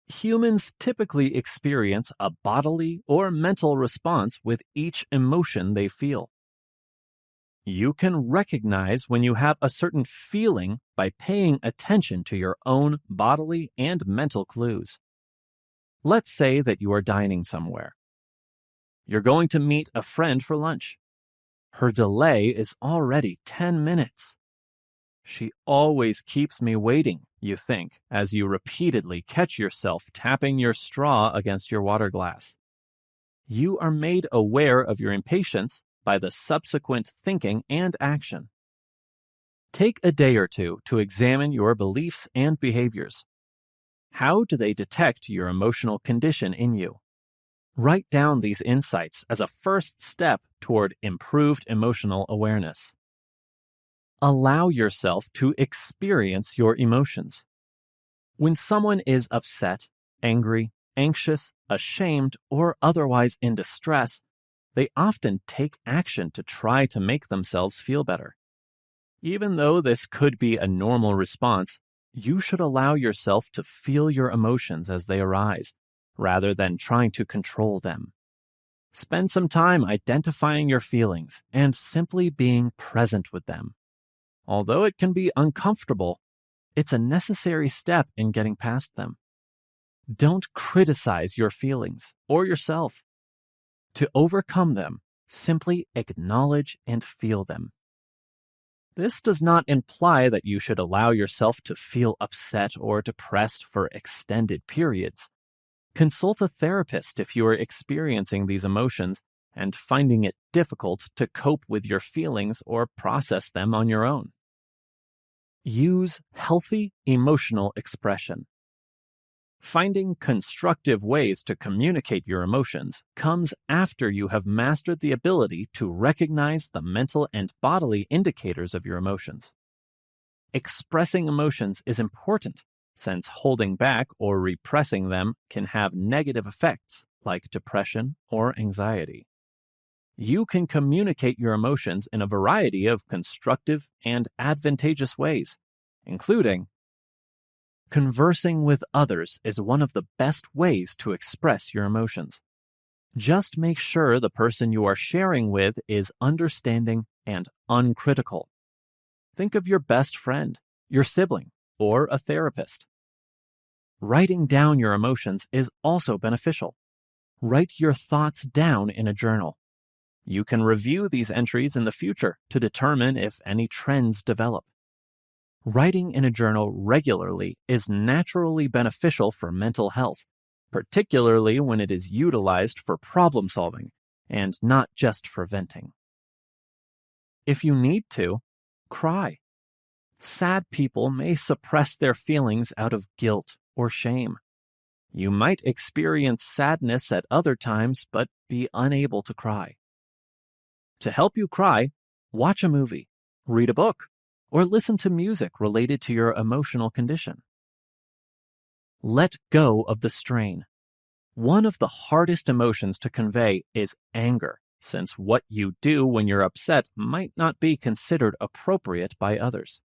S1: Humans typically experience a bodily or mental response with each emotion they feel. You can recognize when you have a certain feeling by paying attention to your own bodily and mental clues. Let's say that you are dining somewhere. You're going to meet a friend for lunch. Her delay is already 10 minutes. She always keeps me waiting, you think, as you repeatedly catch yourself tapping your straw against your water glass. You are made aware of your impatience by the subsequent thinking and action. Take a day or two to examine your beliefs and behaviors. How do they detect your emotional condition in you? Write down these insights as a first step toward improved emotional awareness. Allow yourself to experience your emotions. When someone is upset, angry, anxious, ashamed, or otherwise in distress, they often take action to try to make themselves feel better. Even though this could be a normal response, you should allow yourself to feel your emotions as they arise, rather than trying to control them. Spend some time identifying your feelings and simply being present with them. Although it can be uncomfortable, it's a necessary step in getting past them. Don't criticize your feelings or yourself. To overcome them, simply acknowledge and feel them. This does not imply that you should allow yourself to feel upset or depressed for extended periods. Consult a therapist if you are experiencing these emotions and finding it difficult to cope with your feelings or process them on your own. Use healthy emotional expression. Finding constructive ways to communicate your emotions comes after you have mastered the ability to recognize the mental and bodily indicators of your emotions. Expressing emotions is important, since holding back or repressing them can have negative effects like depression or anxiety. You can communicate your emotions in a variety of constructive and advantageous ways, including conversing with others is one of the best ways to express your emotions. Just make sure the person you are sharing with is understanding and uncritical. Think of your best friend, your sibling, or a therapist. Writing down your emotions is also beneficial. Write your thoughts down in a journal. You can review these entries in the future to determine if any trends develop. Writing in a journal regularly is naturally beneficial for mental health, particularly when it is utilized for problem solving and not just for venting. If you need to, cry. Sad people may suppress their feelings out of guilt or shame. You might experience sadness at other times but be unable to cry. To help you cry, watch a movie, read a book, or listen to music related to your emotional condition. Let go of the strain. One of the hardest emotions to convey is anger, since what you do when you're upset might not be considered appropriate by others.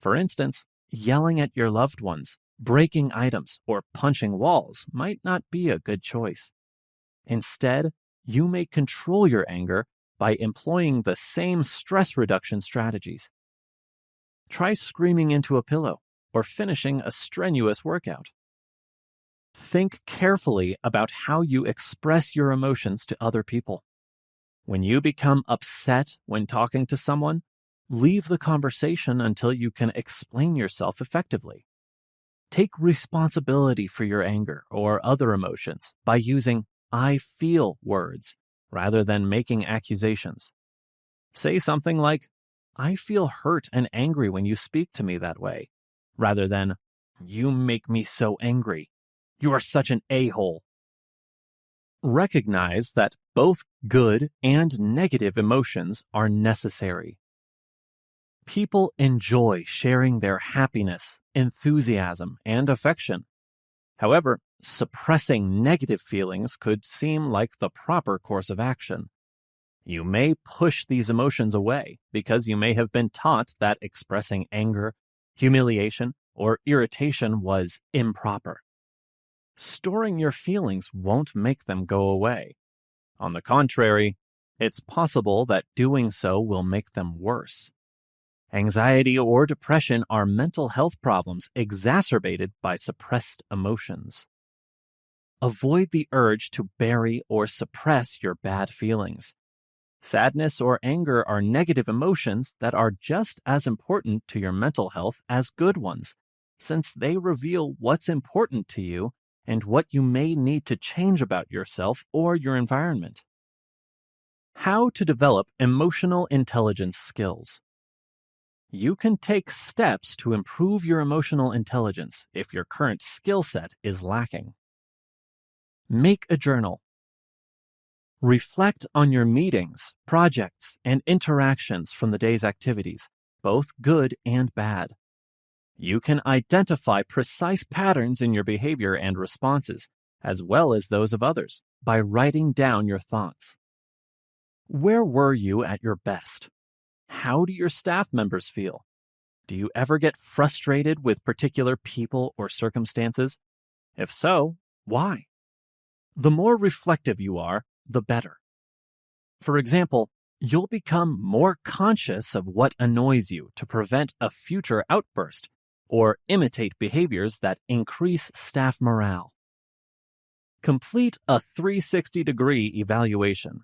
S1: For instance, yelling at your loved ones, breaking items, or punching walls might not be a good choice. Instead, you may control your anger by employing the same stress reduction strategies. Try screaming into a pillow or finishing a strenuous workout. Think carefully about how you express your emotions to other people. When you become upset when talking to someone, leave the conversation until you can explain yourself effectively. Take responsibility for your anger or other emotions by using "I feel" words rather than making accusations. Say something like, "I feel hurt and angry when you speak to me that way," rather than, "You make me so angry. You are such an a-hole." Recognize that both good and negative emotions are necessary. People enjoy sharing their happiness, enthusiasm, and affection. However, suppressing negative feelings could seem like the proper course of action. You may push these emotions away because you may have been taught that expressing anger, humiliation, or irritation was improper. Storing your feelings won't make them go away. On the contrary, it's possible that doing so will make them worse. Anxiety or depression are mental health problems exacerbated by suppressed emotions. Avoid the urge to bury or suppress your bad feelings. Sadness or anger are negative emotions that are just as important to your mental health as good ones, since they reveal what's important to you and what you may need to change about yourself or your environment. How to develop emotional intelligence skills. You can take steps to improve your emotional intelligence if your current skill set is lacking. Make a journal. Reflect on your meetings, projects, and interactions from the day's activities, both good and bad. You can identify precise patterns in your behavior and responses, as well as those of others, by writing down your thoughts. Where were you at your best? How do your staff members feel? Do you ever get frustrated with particular people or circumstances? If so, why? The more reflective you are, the better. For example, you'll become more conscious of what annoys you to prevent a future outburst or imitate behaviors that increase staff morale. Complete a 360-degree evaluation.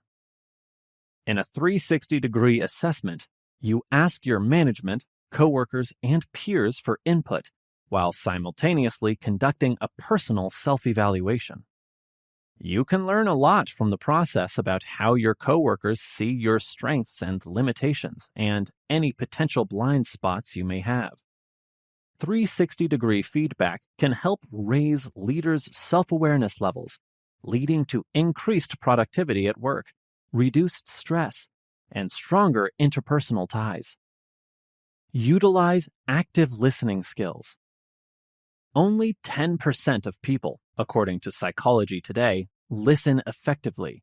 S1: In a 360-degree assessment, you ask your management, coworkers, and peers for input while simultaneously conducting a personal self-evaluation. You can learn a lot from the process about how your coworkers see your strengths and limitations and any potential blind spots you may have. 360-degree feedback can help raise leaders' self-awareness levels, leading to increased productivity at work, reduced stress, and stronger interpersonal ties. Utilize active listening skills. Only 10% of people, according to Psychology Today, listen effectively.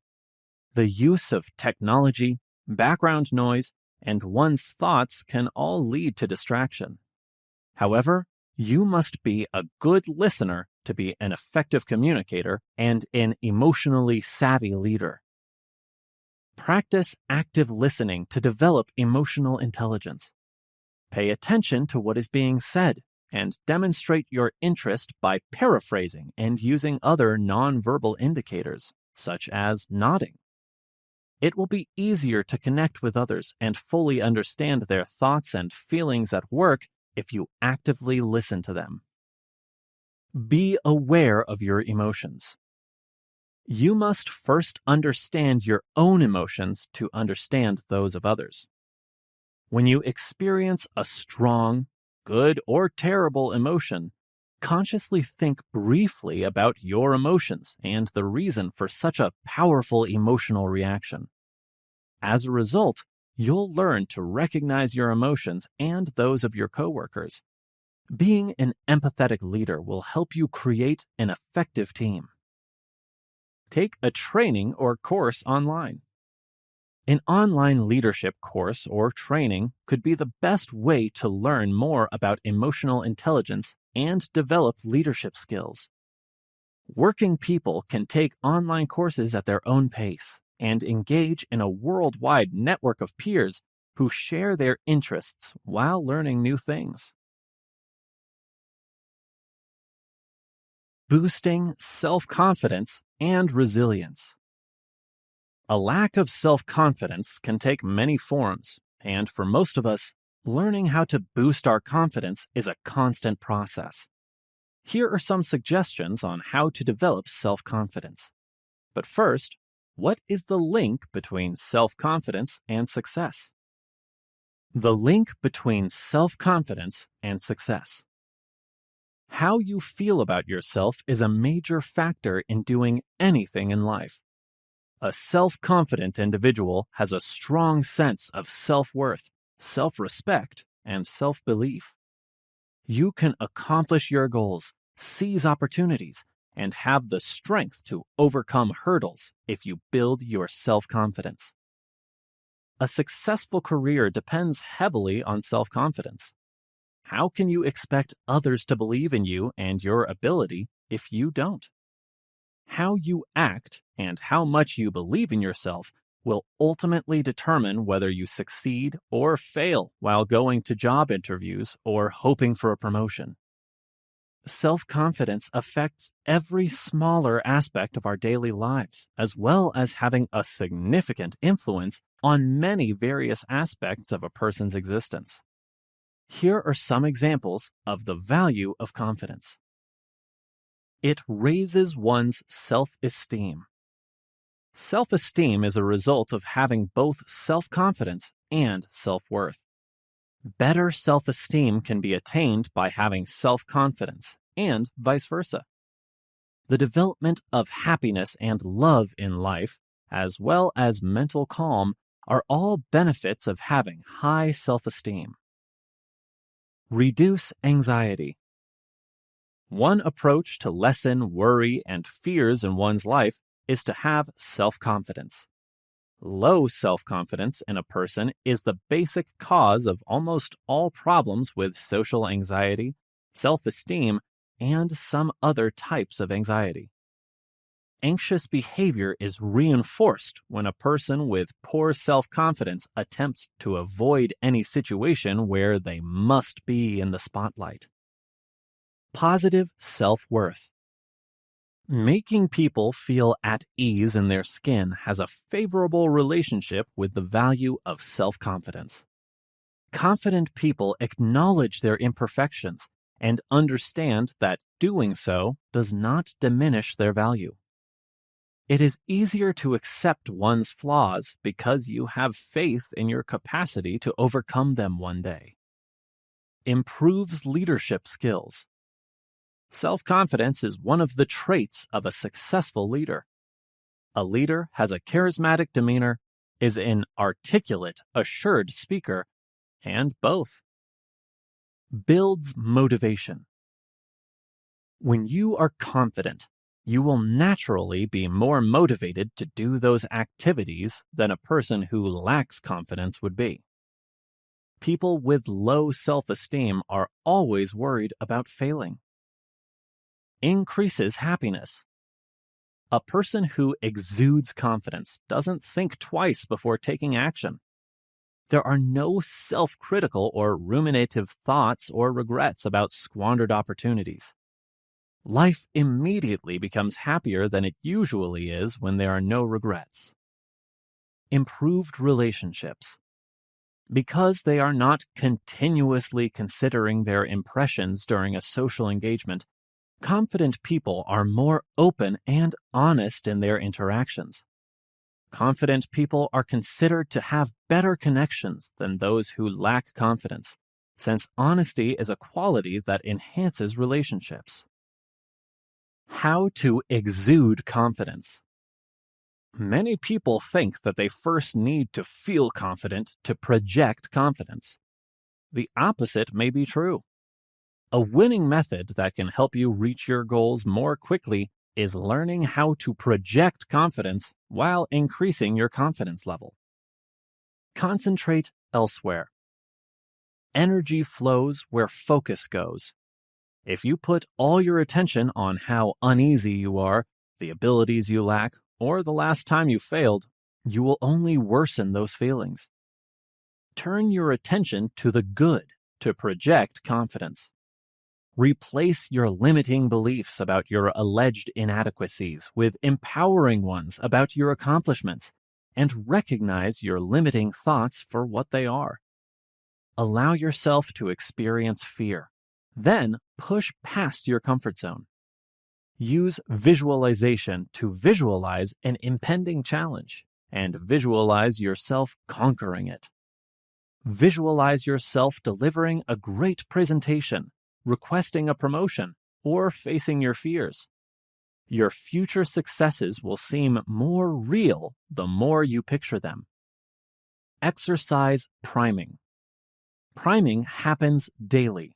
S1: The use of technology, background noise, and one's thoughts can all lead to distraction. However, you must be a good listener to be an effective communicator and an emotionally savvy leader. Practice active listening to develop emotional intelligence. Pay attention to what is being said and demonstrate your interest by paraphrasing and using other nonverbal indicators, such as nodding. It will be easier to connect with others and fully understand their thoughts and feelings at work if you actively listen to them. Be aware of your emotions. You must first understand your own emotions to understand those of others. When you experience a strong, good or terrible emotion, consciously think briefly about your emotions and the reason for such a powerful emotional reaction. As a result, you'll learn to recognize your emotions and those of your coworkers. Being an empathetic leader will help you create an effective team. Take a training or course online. An online leadership course or training could be the best way to learn more about emotional intelligence and develop leadership skills. Working people can take online courses at their own pace and engage in a worldwide network of peers who share their interests while learning new things. Boosting self-confidence and resilience. A lack of self-confidence can take many forms, and for most of us, learning how to boost our confidence is a constant process. Here are some suggestions on how to develop self-confidence. But first, what is the link between self-confidence and success? The link between self-confidence and success. How you feel about yourself is a major factor in doing anything in life. A self-confident individual has a strong sense of self-worth, self-respect, and self-belief. You can accomplish your goals, seize opportunities, and have the strength to overcome hurdles if you build your self-confidence. A successful career depends heavily on self-confidence. How can you expect others to believe in you and your ability if you don't? How you act and how much you believe in yourself will ultimately determine whether you succeed or fail while going to job interviews or hoping for a promotion. Self-confidence affects every smaller aspect of our daily lives, as well as having a significant influence on many various aspects of a person's existence. Here are some examples of the value of confidence. It raises one's self-esteem. Self-esteem is a result of having both self-confidence and self-worth. Better self-esteem can be attained by having self-confidence, and vice versa. The development of happiness and love in life, as well as mental calm, are all benefits of having high self-esteem. Reduce anxiety. One approach to lessen worry and fears in one's life is to have self-confidence. Low self-confidence in a person is the basic cause of almost all problems with social anxiety, self-esteem, and some other types of anxiety. Anxious behavior is reinforced when a person with poor self-confidence attempts to avoid any situation where they must be in the spotlight. Positive self-worth. Making people feel at ease in their skin has a favorable relationship with the value of self-confidence. Confident people acknowledge their imperfections and understand that doing so does not diminish their value. It is easier to accept one's flaws because you have faith in your capacity to overcome them one day. Improves leadership skills. Self-confidence is one of the traits of a successful leader. A leader has a charismatic demeanor, is an articulate, assured speaker, and both. Builds motivation. When you are confident, you will naturally be more motivated to do those activities than a person who lacks confidence would be. People with low self-esteem are always worried about failing. Increases happiness. A person who exudes confidence doesn't think twice before taking action. There are no self-critical or ruminative thoughts or regrets about squandered opportunities. Life immediately becomes happier than it usually is when there are no regrets. Improved relationships. Because they are not continuously considering their impressions during a social engagement, confident people are more open and honest in their interactions. Confident people are considered to have better connections than those who lack confidence, since honesty is a quality that enhances relationships. How to exude confidence. Many people think that they first need to feel confident to project confidence. The opposite may be true. A winning method that can help you reach your goals more quickly is learning how to project confidence while increasing your confidence level. Concentrate elsewhere. Energy flows where focus goes. If you put all your attention on how uneasy you are, the abilities you lack, or the last time you failed, you will only worsen those feelings. Turn your attention to the good to project confidence. Replace your limiting beliefs about your alleged inadequacies with empowering ones about your accomplishments, and recognize your limiting thoughts for what they are. Allow yourself to experience fear. Then push past your comfort zone. Use visualization to visualize an impending challenge and visualize yourself conquering it. Visualize yourself delivering a great presentation, requesting a promotion, or facing your fears. Your future successes will seem more real the more you picture them. Exercise priming. Priming happens daily.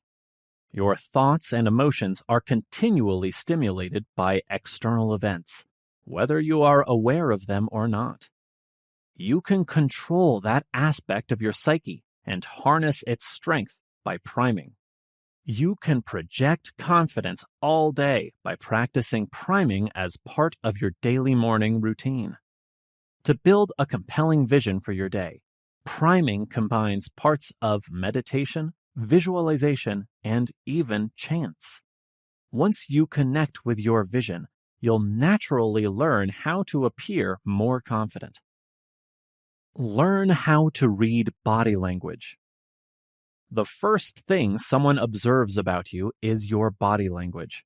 S1: Your thoughts and emotions are continually stimulated by external events, whether you are aware of them or not. You can control that aspect of your psyche and harness its strength by priming. You can project confidence all day by practicing priming as part of your daily morning routine. To build a compelling vision for your day, priming combines parts of meditation, visualization, and even chance. Once you connect with your vision, you'll naturally learn how to appear more confident. Learn how to read body language. The first thing someone observes about you is your body language.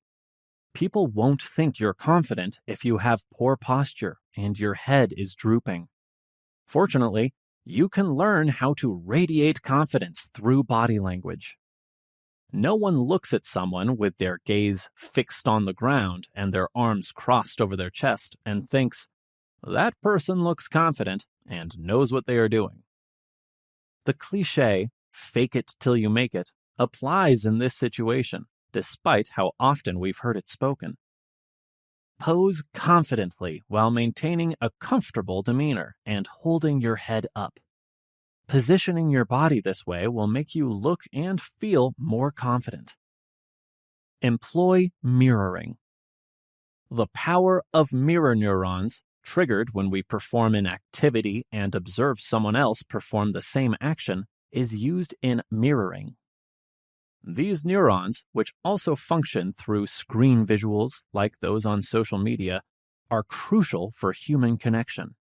S1: People won't think you're confident if you have poor posture and your head is drooping. Fortunately, you can learn how to radiate confidence through body language. No one looks at someone with their gaze fixed on the ground and their arms crossed over their chest and thinks, that person looks confident and knows what they are doing. The cliché, fake it till you make it, applies in this situation, despite how often we've heard it spoken. Pose confidently while maintaining a comfortable demeanor and holding your head up. Positioning your body this way will make you look and feel more confident. Employ mirroring. The power of mirror neurons, triggered when we perform an activity and observe someone else perform the same action, is used in mirroring. These neurons, which also function through screen visuals like those on social media, are crucial for human connection.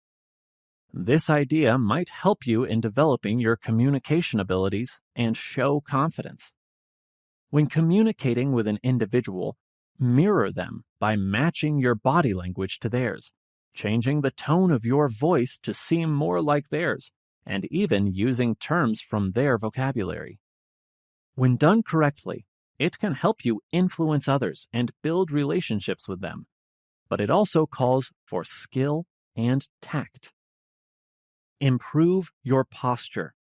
S1: This idea might help you in developing your communication abilities and show confidence. When communicating with an individual, mirror them by matching your body language to theirs, changing the tone of your voice to seem more like theirs, and even using terms from their vocabulary. When done correctly, it can help you influence others and build relationships with them, but it also calls for skill and tact. Improve your posture.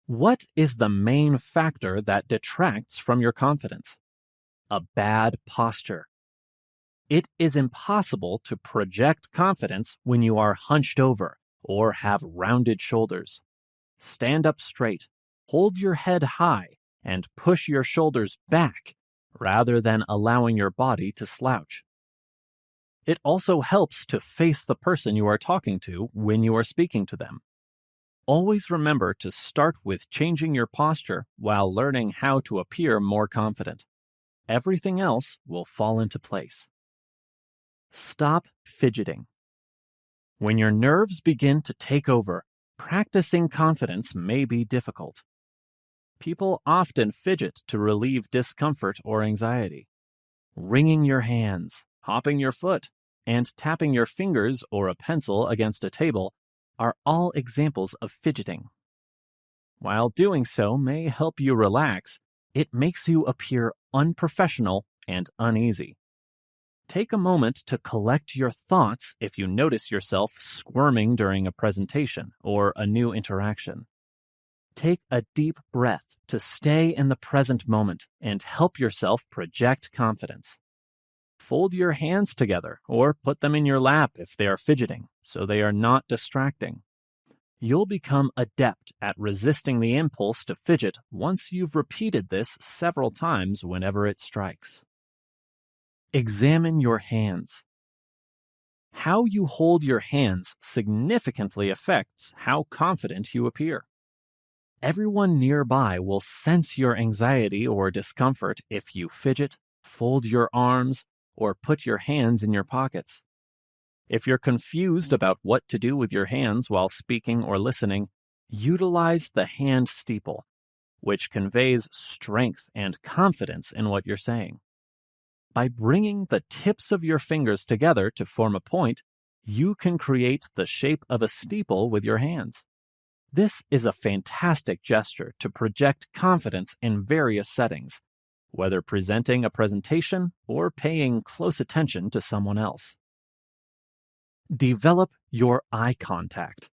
S1: What is the main factor that detracts from your confidence? A bad posture. It is impossible to project confidence when you are hunched over or have rounded shoulders. Stand up straight, hold your head high, and push your shoulders back rather than allowing your body to slouch. It also helps to face the person you are talking to when you are speaking to them. Always remember to start with changing your posture while learning how to appear more confident. Everything else will fall into place. Stop fidgeting. When your nerves begin to take over, practicing confidence may be difficult. People often fidget to relieve discomfort or anxiety. Wringing your hands, hopping your foot, and tapping your fingers or a pencil against a table are all examples of fidgeting. While doing so may help you relax, it makes you appear unprofessional and uneasy. Take a moment to collect your thoughts if you notice yourself squirming during a presentation or a new interaction. Take a deep breath to stay in the present moment and help yourself project confidence. Fold your hands together or put them in your lap if they are fidgeting, so they are not distracting. You'll become adept at resisting the impulse to fidget once you've repeated this several times whenever it strikes. Examine your hands. How you hold your hands significantly affects how confident you appear. Everyone nearby will sense your anxiety or discomfort if you fidget, fold your arms, or put your hands in your pockets. If you're confused about what to do with your hands while speaking or listening, utilize the hand steeple, which conveys strength and confidence in what you're saying. By bringing the tips of your fingers together to form a point, you can create the shape of a steeple with your hands. This is a fantastic gesture to project confidence in various settings, whether presenting a presentation or paying close attention to someone else. Develop your eye contact.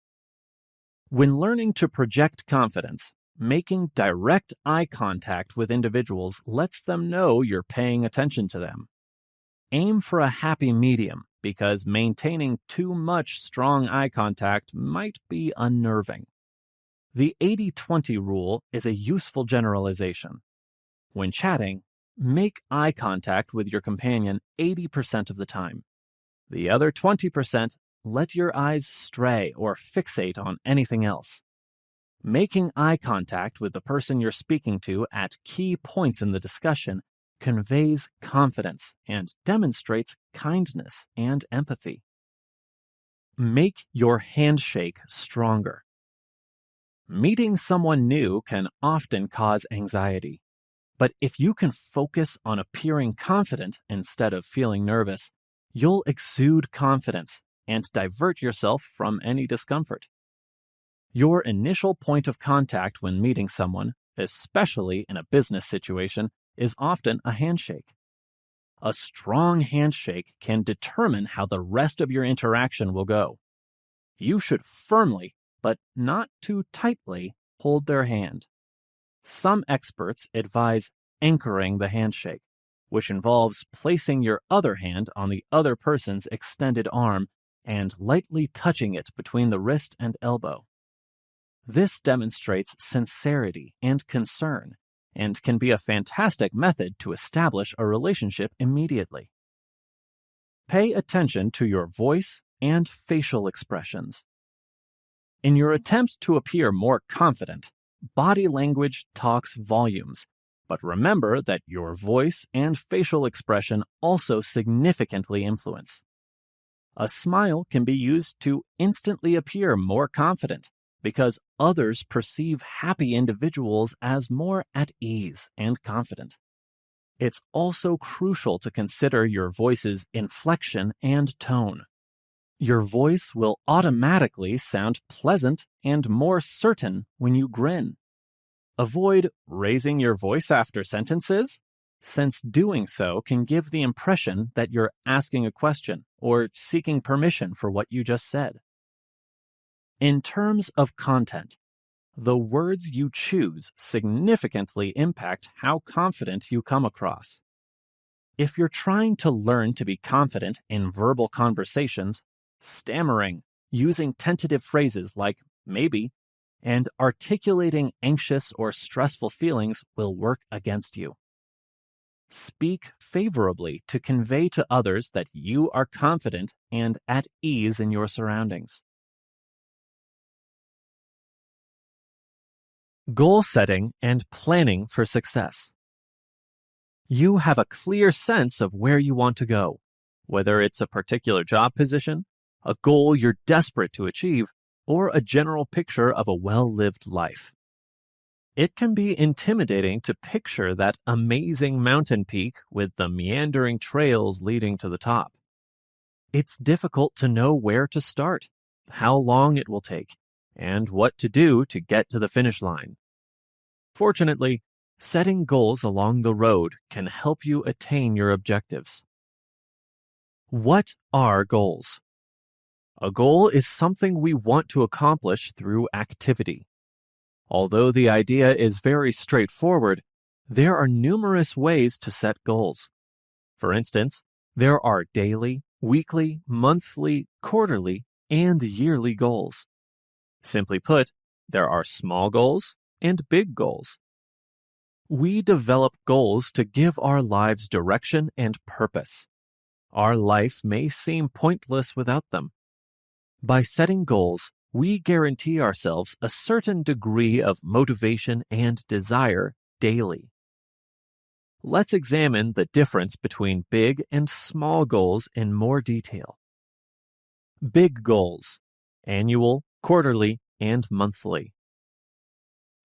S1: When learning to project confidence, making direct eye contact with individuals lets them know you're paying attention to them. Aim for a happy medium because maintaining too much strong eye contact might be unnerving. The 80-20 rule is a useful generalization. When chatting, make eye contact with your companion 80% of the time. The other 20%, let your eyes stray or fixate on anything else. Making eye contact with the person you're speaking to at key points in the discussion conveys confidence and demonstrates kindness and empathy. Make your handshake stronger. Meeting someone new can often cause anxiety, but if you can focus on appearing confident instead of feeling nervous, you'll exude confidence and divert yourself from any discomfort. Your initial point of contact when meeting someone, especially in a business situation, is often a handshake. A strong handshake can determine how the rest of your interaction will go. You should firmly, but not too tightly, hold their hand. Some experts advise anchoring the handshake, which involves placing your other hand on the other person's extended arm and lightly touching it between the wrist and elbow. This demonstrates sincerity and concern, and can be a fantastic method to establish a relationship immediately. Pay attention to your voice and facial expressions. In your attempt to appear more confident, body language talks volumes, but remember that your voice and facial expression also significantly influence. A smile can be used to instantly appear more confident, because others perceive happy individuals as more at ease and confident. It's also crucial to consider your voice's inflection and tone. Your voice will automatically sound pleasant and more certain when you grin. Avoid raising your voice after sentences, since doing so can give the impression that you're asking a question or seeking permission for what you just said. In terms of content, the words you choose significantly impact how confident you come across. If you're trying to learn to be confident in verbal conversations, stammering, using tentative phrases like maybe, and articulating anxious or stressful feelings will work against you. Speak favorably to convey to others that you are confident and at ease in your surroundings. Goal setting and planning for success. You have a clear sense of where you want to go, whether it's a particular job position, a goal you're desperate to achieve, or a general picture of a well-lived life. It can be intimidating to picture that amazing mountain peak with the meandering trails leading to the top. It's difficult to know where to start, how long it will take, and what to do to get to the finish line. Fortunately, setting goals along the road can help you attain your objectives. What are goals? A goal is something we want to accomplish through activity. Although the idea is very straightforward, there are numerous ways to set goals. For instance, there are daily, weekly, monthly, quarterly, and yearly goals. Simply put, there are small goals and big goals. We develop goals to give our lives direction and purpose. Our life may seem pointless without them. By setting goals, we guarantee ourselves a certain degree of motivation and desire daily. Let's examine the difference between big and small goals in more detail. Big goals: annual, quarterly, and monthly.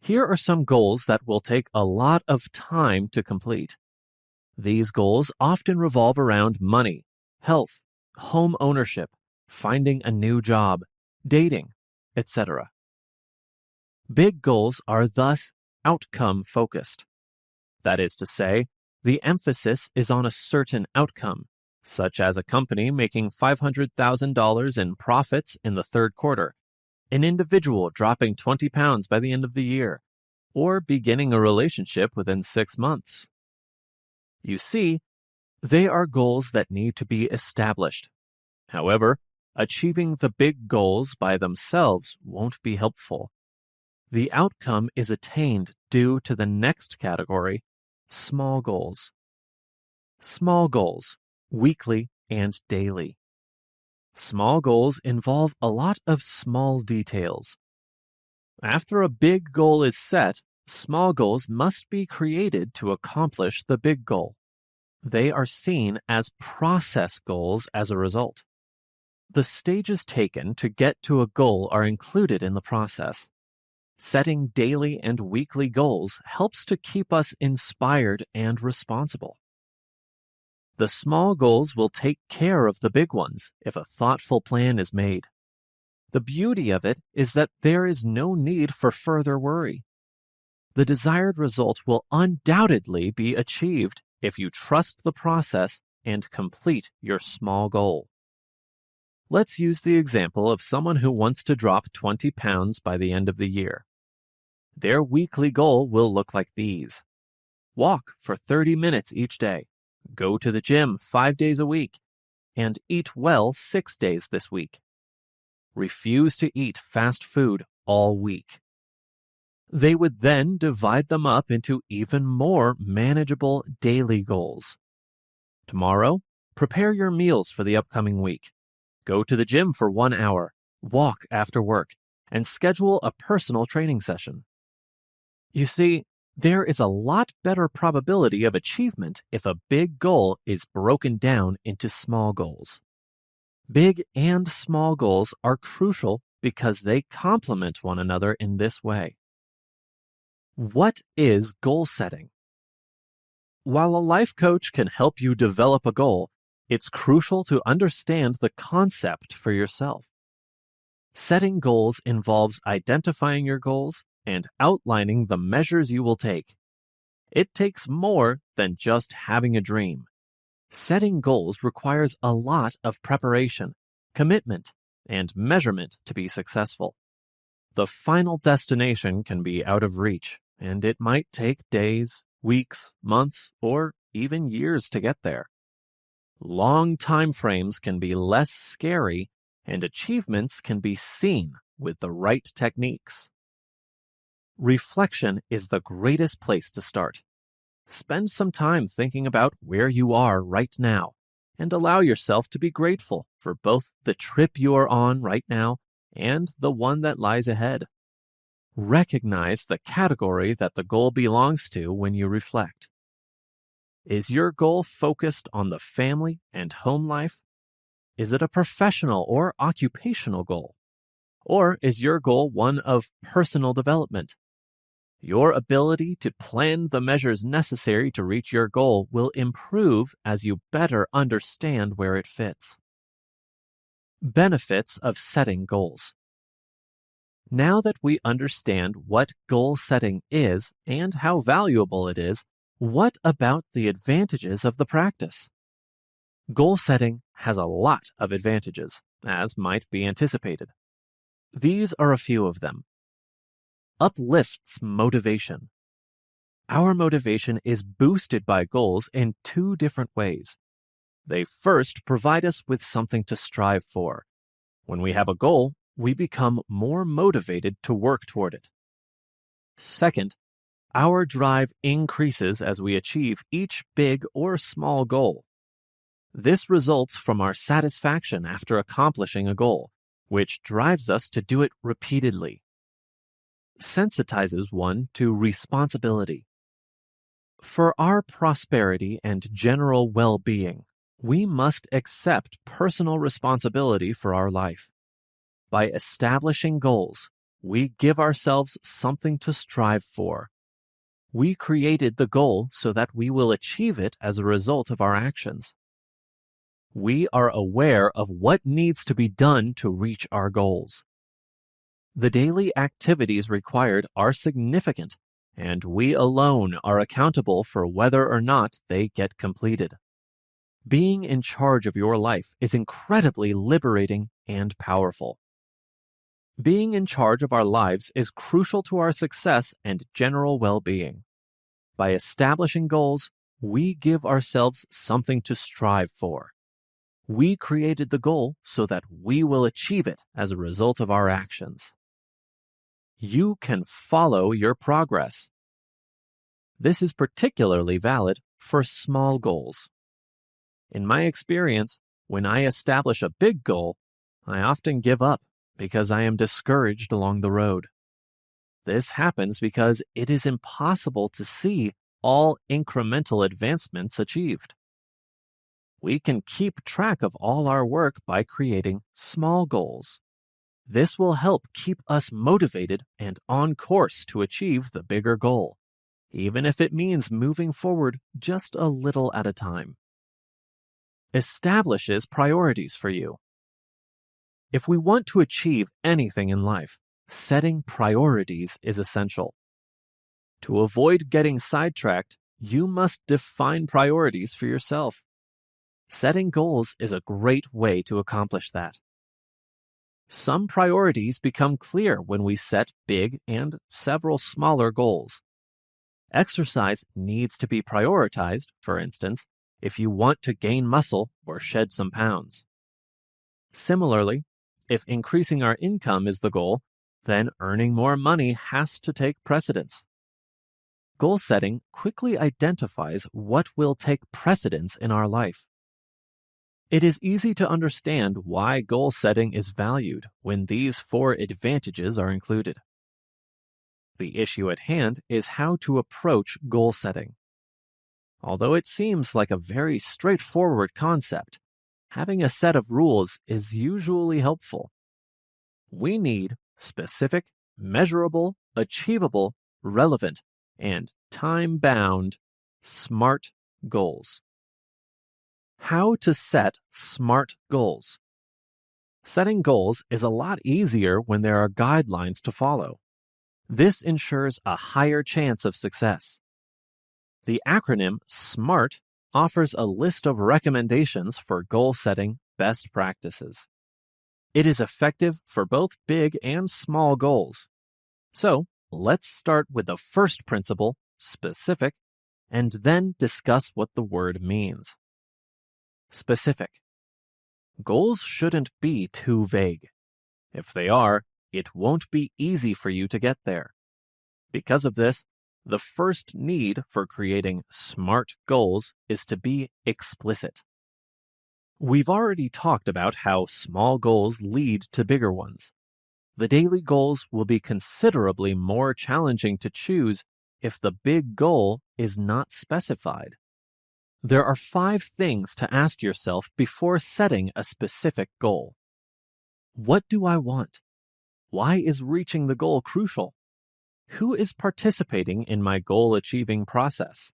S1: Here are some goals that will take a lot of time to complete. These goals often revolve around money, health, home ownership, finding a new job, dating, etc. Big goals are thus outcome-focused. That is to say, The emphasis is on a certain outcome, such as a company making $500,000 in profits in the third quarter, an individual dropping 20 pounds by the end of the year, or beginning a relationship within 6 months. You see, they are goals that need to be established. However, achieving the big goals by themselves won't be helpful. The outcome is attained due to the next category, small goals. Small goals, weekly and daily. Small goals involve a lot of small details. After a big goal is set, small goals must be created to accomplish the big goal. They are seen as process goals as a result. The stages taken to get to a goal are included in the process. Setting daily and weekly goals helps to keep us inspired and responsible. The small goals will take care of the big ones if a thoughtful plan is made. The beauty of it is that there is no need for further worry. The desired result will undoubtedly be achieved if you trust the process and complete your small goal. Let's use the example of someone who wants to drop 20 pounds by the end of the year. Their weekly goal will look like these. Walk for 30 minutes each day, go to the gym 5 days a week, and eat well 6 days this week. Refuse to eat fast food all week. They would then divide them up into even more manageable daily goals. Tomorrow, prepare your meals for the upcoming week. Go to the gym for 1 hour, walk after work, and schedule a personal training session. You see, there is a lot better probability of achievement if a big goal is broken down into small goals. Big and small goals are crucial because they complement one another in this way. What is goal setting? While a life coach can help you develop a goal, it's crucial to understand the concept for yourself. Setting goals involves identifying your goals and outlining the measures you will take. It takes more than just having a dream. Setting goals requires a lot of preparation, commitment, and measurement to be successful. The final destination can be out of reach, and it might take days, weeks, months, or even years to get there. Long time frames can be less scary, and achievements can be seen with the right techniques. Reflection is the greatest place to start. Spend some time thinking about where you are right now, and allow yourself to be grateful for both the trip you are on right now and the one that lies ahead. Recognize the category that the goal belongs to when you reflect. Is your goal focused on the family and home life? Is it a professional or occupational goal? Or is your goal one of personal development? Your ability to plan the measures necessary to reach your goal will improve as you better understand where it fits. Benefits of setting goals. Now that we understand what goal setting is and how valuable it is, what about the advantages of the practice? Goal setting has a lot of advantages, as might be anticipated. These are a few of them. Uplifts motivation. Our motivation is boosted by goals in 2 different ways. They first provide us with something to strive for. When we have a goal, we become more motivated to work toward it. Second, our drive increases as we achieve each big or small goal. This results from our satisfaction after accomplishing a goal, which drives us to do it repeatedly. Sensitizes one to responsibility. For our prosperity and general well-being, we must accept personal responsibility for our life. By establishing goals, we give ourselves something to strive for. We created the goal so that we will achieve it as a result of our actions. We are aware of what needs to be done to reach our goals. The daily activities required are significant, and we alone are accountable for whether or not they get completed. Being in charge of your life is incredibly liberating and powerful. Being in charge of our lives is crucial to our success and general well-being. By establishing goals, we give ourselves something to strive for. We created the goal so that we will achieve it as a result of our actions. You can follow your progress. This is particularly valid for small goals. In my experience, when I establish a big goal, I often give up because I am discouraged along the road. This happens because it is impossible to see all incremental advancements achieved. We can keep track of all our work by creating small goals. This will help keep us motivated and on course to achieve the bigger goal, even if it means moving forward just a little at a time. Establishes priorities for you. If we want to achieve anything in life, setting priorities is essential. To avoid getting sidetracked, you must define priorities for yourself. Setting goals is a great way to accomplish that. Some priorities become clear when we set big and several smaller goals. Exercise needs to be prioritized, for instance, if you want to gain muscle or shed some pounds. Similarly, if increasing our income is the goal, then earning more money has to take precedence. Goal setting quickly identifies what will take precedence in our life. It is easy to understand why goal setting is valued when these 4 advantages are included. The issue at hand is how to approach goal setting. Although it seems like a very straightforward concept, having a set of rules is usually helpful. We need specific, measurable, achievable, relevant, and time-bound, SMART goals. How to set SMART goals. Setting goals is a lot easier when there are guidelines to follow. This ensures a higher chance of success. The acronym SMART offers a list of recommendations for goal-setting best practices. It is effective for both big and small goals. So, let's start with the first principle, specific, and then discuss what the word means. Specific. Goals shouldn't be too vague. If they are, it won't be easy for you to get there. Because of this, the first need for creating SMART goals is to be explicit. We've already talked about how small goals lead to bigger ones. The daily goals will be considerably more challenging to choose if the big goal is not specified. There are 5 things to ask yourself before setting a specific goal. What do I want? Why is reaching the goal crucial? Who is participating in my goal-achieving process?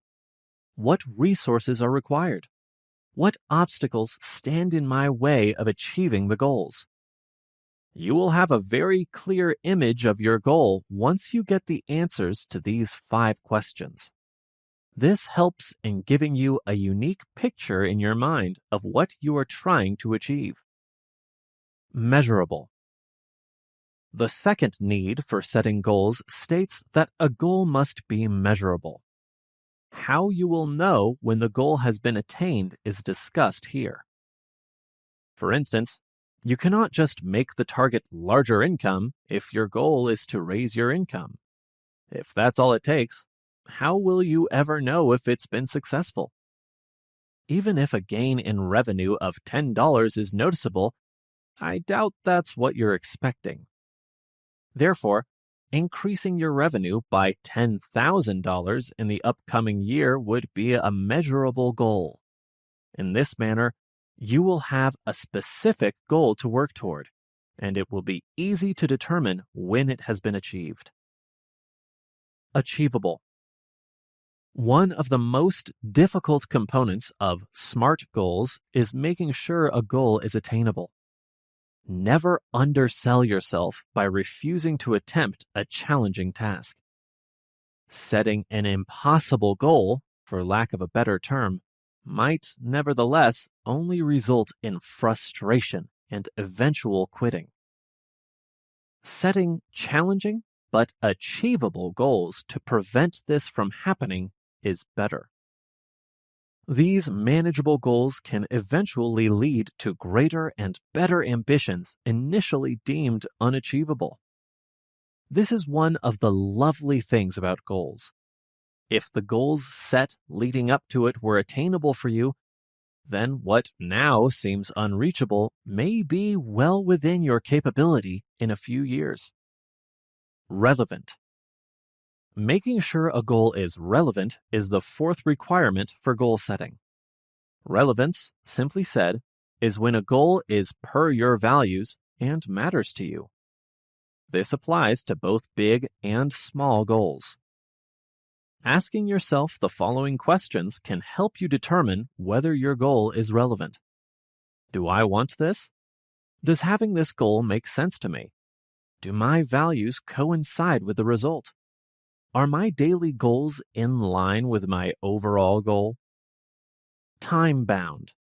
S1: What resources are required? What obstacles stand in my way of achieving the goals? You will have a very clear image of your goal once you get the answers to these 5 questions. This helps in giving you a unique picture in your mind of what you are trying to achieve. Measurable. The second need for setting goals states that a goal must be measurable. How you will know when the goal has been attained is discussed here. For instance, you cannot just make the target larger income if your goal is to raise your income. If that's all it takes, how will you ever know if it's been successful? Even if a gain in revenue of $10 is noticeable, I doubt that's what you're expecting. Therefore, increasing your revenue by $10,000 in the upcoming year would be a measurable goal. In this manner, you will have a specific goal to work toward, and it will be easy to determine when it has been achieved. Achievable. One of the most difficult components of SMART goals is making sure a goal is attainable. Never undersell yourself by refusing to attempt a challenging task. Setting an impossible goal, for lack of a better term, might nevertheless only result in frustration and eventual quitting. Setting challenging but achievable goals to prevent this from happening is better. These manageable goals can eventually lead to greater and better ambitions initially deemed unachievable. This is one of the lovely things about goals. If the goals set leading up to it were attainable for you, then what now seems unreachable may be well within your capability in a few years. Relevant. Making sure a goal is relevant is the fourth requirement for goal setting. Relevance, simply said, is when a goal is per your values and matters to you. This applies to both big and small goals. Asking yourself the following questions can help you determine whether your goal is relevant. Do I want this? Does having this goal make sense to me? Do my values coincide with the result? Are my daily goals in line with my overall goal? Time-bound.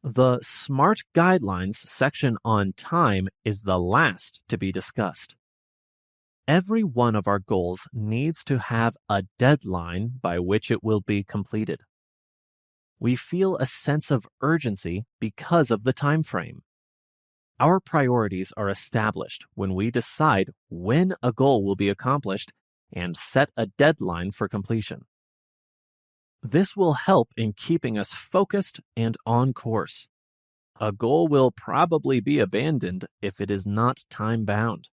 S1: The SMART Guidelines section on time is the last to be discussed. Every one of our goals needs to have a deadline by which it will be completed. We feel a sense of urgency because of the time frame. Our priorities are established when we decide when a goal will be accomplished and set a deadline for completion. This will help in keeping us focused and on course. A goal will probably be abandoned if it is not time-bound.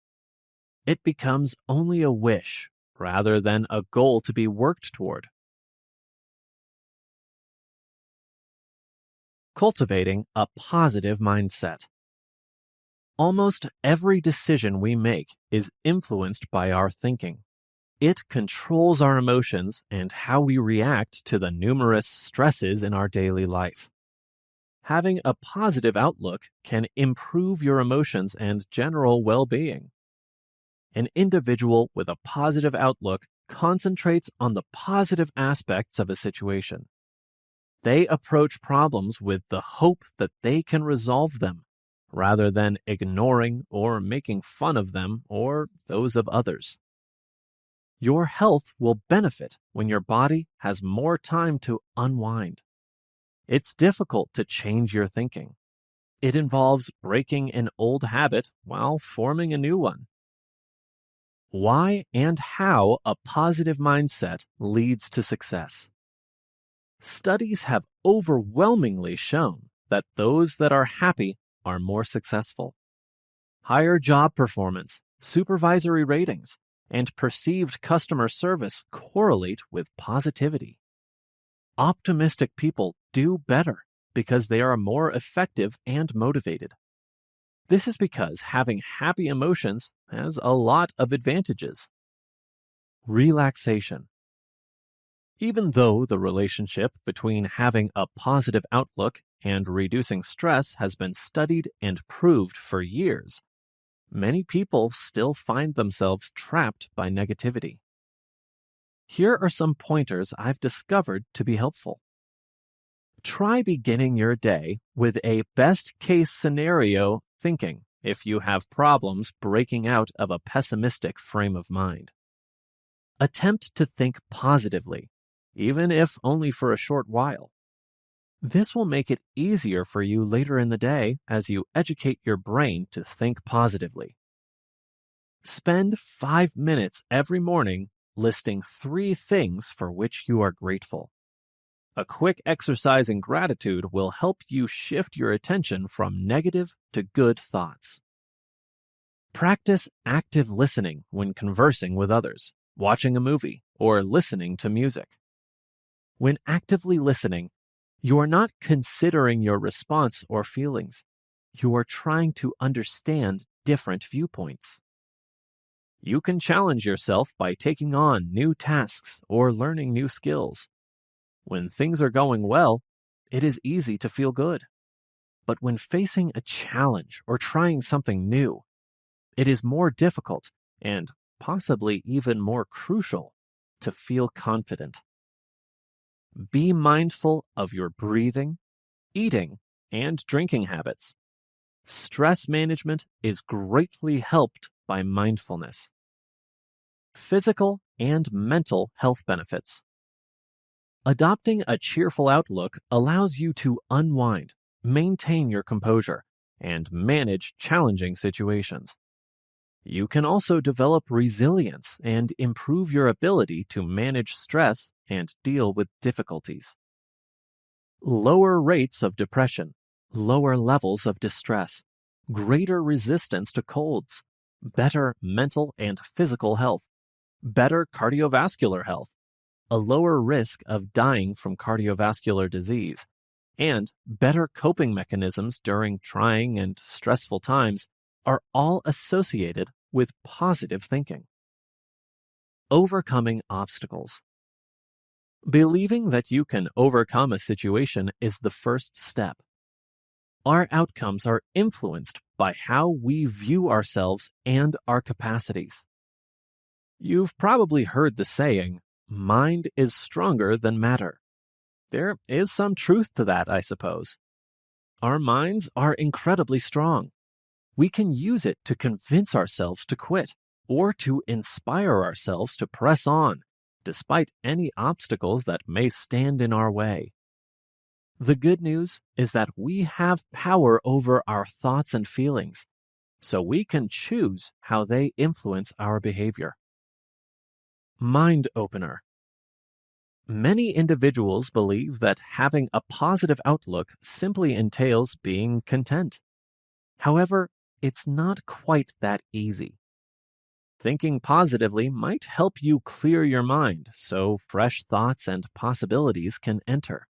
S1: It becomes only a wish rather than a goal to be worked toward. Cultivating a positive mindset. Almost every decision we make is influenced by our thinking. It controls our emotions and how we react to the numerous stresses in our daily life. Having a positive outlook can improve your emotions and general well-being. An individual with a positive outlook concentrates on the positive aspects of a situation. They approach problems with the hope that they can resolve them, rather than ignoring or making fun of them or those of others. Your health will benefit when your body has more time to unwind. It's difficult to change your thinking. It involves breaking an old habit while forming a new one. Why and how a positive mindset leads to success. Studies have overwhelmingly shown that those that are happy are more successful. Higher job performance, supervisory ratings, and perceived customer service correlate with positivity. Optimistic people do better because they are more effective and motivated. This is because having happy emotions has a lot of advantages. Relaxation. Even though the relationship between having a positive outlook and reducing stress has been studied and proved for years, many people still find themselves trapped by negativity. Here are some pointers I've discovered to be helpful. Try beginning your day with a best-case scenario thinking if you have problems breaking out of a pessimistic frame of mind. Attempt to think positively, even if only for a short while. This will make it easier for you later in the day as you educate your brain to think positively. Spend 5 minutes every morning listing 3 things for which you are grateful. A quick exercise in gratitude will help you shift your attention from negative to good thoughts. Practice active listening when conversing with others, watching a movie, or listening to music. When actively listening, you are not considering your response or feelings. You are trying to understand different viewpoints. You can challenge yourself by taking on new tasks or learning new skills. When things are going well, it is easy to feel good. But when facing a challenge or trying something new, it is more difficult and possibly even more crucial, to feel confident. Be mindful of your breathing, eating, and drinking habits. Stress management is greatly helped by mindfulness. Physical and mental health benefits. Adopting a cheerful outlook allows you to unwind, maintain your composure, and manage challenging situations. You can also develop resilience and improve your ability to manage stress and deal with difficulties. Lower rates of depression, lower levels of distress, greater resistance to colds, better mental and physical health, better cardiovascular health, a lower risk of dying from cardiovascular disease, and better coping mechanisms during trying and stressful times are all associated with positive thinking. Overcoming obstacles. Believing that you can overcome a situation is the first step. Our outcomes are influenced by how we view ourselves and our capacities. You've probably heard the saying, mind is stronger than matter. There is some truth to that, I suppose. Our minds are incredibly strong. We can use it to convince ourselves to quit or to inspire ourselves to press on, despite any obstacles that may stand in our way. The good news is that we have power over our thoughts and feelings, so we can choose how they influence our behavior. Mind opener. Many individuals believe that having a positive outlook simply entails being content. However, it's not quite that easy. Thinking positively might help you clear your mind so fresh thoughts and possibilities can enter.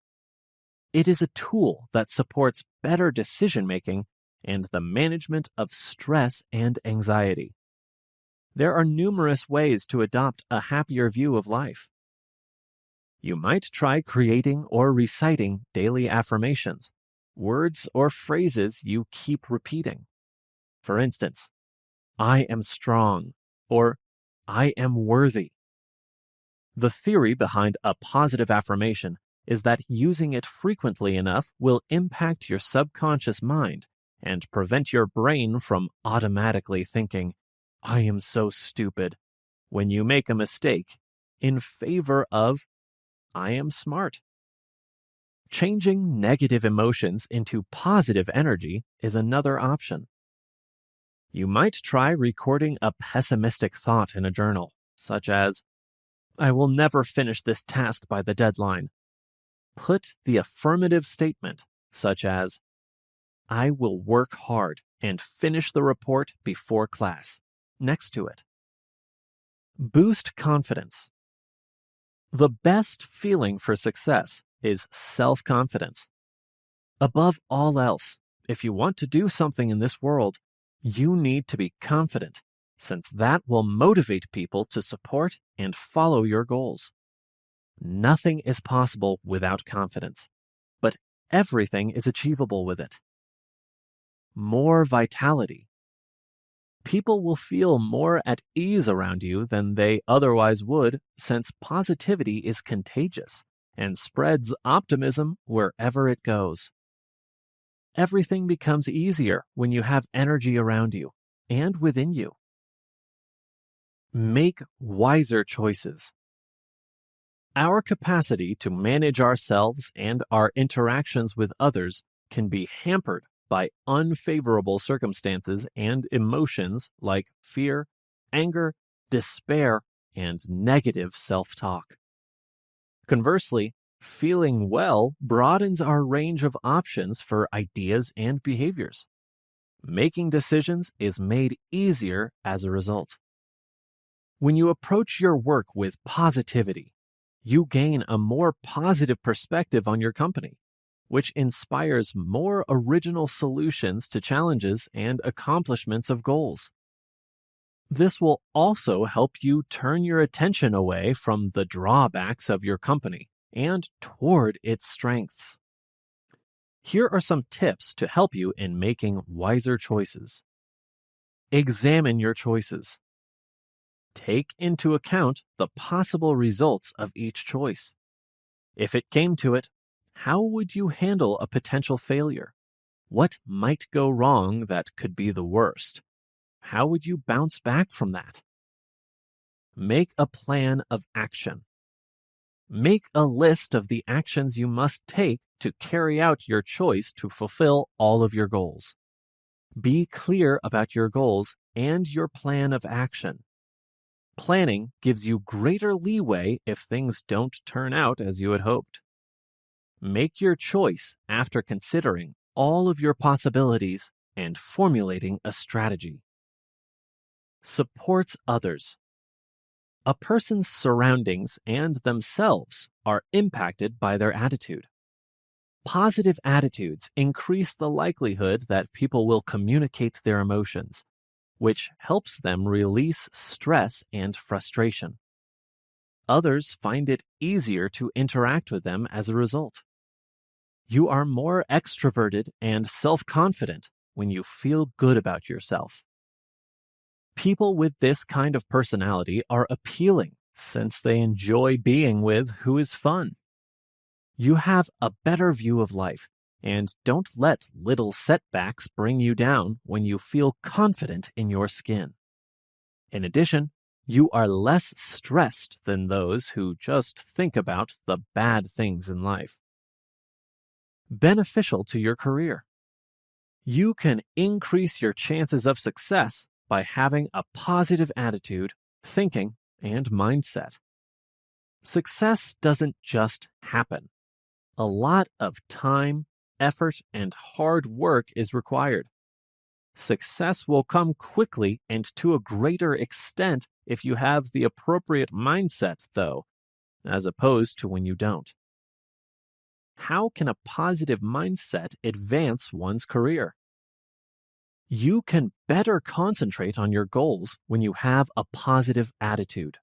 S1: It is a tool that supports better decision-making and the management of stress and anxiety. There are numerous ways to adopt a happier view of life. You might try creating or reciting daily affirmations, words or phrases you keep repeating. For instance, I am strong, or I am worthy. The theory behind a positive affirmation is that using it frequently enough will impact your subconscious mind and prevent your brain from automatically thinking, I am so stupid, when you make a mistake, in favor of, I am smart. Changing negative emotions into positive energy is another option. You might try recording a pessimistic thought in a journal, such as, I will never finish this task by the deadline. Put the affirmative statement, such as, I will work hard and finish the report before class, next to it. Boost confidence. The best feeling for success is self-confidence. Above all else, if you want to do something in this world, you need to be confident, since that will motivate people to support and follow your goals. Nothing is possible without confidence, but everything is achievable with it. More vitality. People will feel more at ease around you than they otherwise would, since positivity is contagious and spreads optimism wherever it goes. Everything becomes easier when you have energy around you and within you. Make wiser choices. Our capacity to manage ourselves and our interactions with others can be hampered by unfavorable circumstances and emotions like fear, anger, despair, and negative self-talk. Conversely, feeling well broadens our range of options for ideas and behaviors. Making decisions is made easier as a result. When you approach your work with positivity, you gain a more positive perspective on your company, which inspires more original solutions to challenges and accomplishments of goals. This will also help you turn your attention away from the drawbacks of your company and toward its strengths. Here are some tips to help you in making wiser choices. Examine your choices. Take into account the possible results of each choice. If it came to it, how would you handle a potential failure? What might go wrong that could be the worst? How would you bounce back from that? Make a plan of action. Make a list of the actions you must take to carry out your choice to fulfill all of your goals. Be clear about your goals and your plan of action. Planning gives you greater leeway if things don't turn out as you had hoped. Make your choice after considering all of your possibilities and formulating a strategy. Supports others. A person's surroundings and themselves are impacted by their attitude. Positive attitudes increase the likelihood that people will communicate their emotions, which helps them release stress and frustration. Others find it easier to interact with them as a result. You are more extroverted and self-confident when you feel good about yourself. People with this kind of personality are appealing since they enjoy being with who is fun. You have a better view of life and don't let little setbacks bring you down when you feel confident in your skin. In addition, you are less stressed than those who just think about the bad things in life. Beneficial to your career. You can increase your chances of success by having a positive attitude, thinking, and mindset. Success doesn't just happen. A lot of time, effort, and hard work is required. Success will come quickly and to a greater extent if you have the appropriate mindset, though, as opposed to when you don't. How can a positive mindset advance one's career? You can better concentrate on your goals when you have a positive attitude.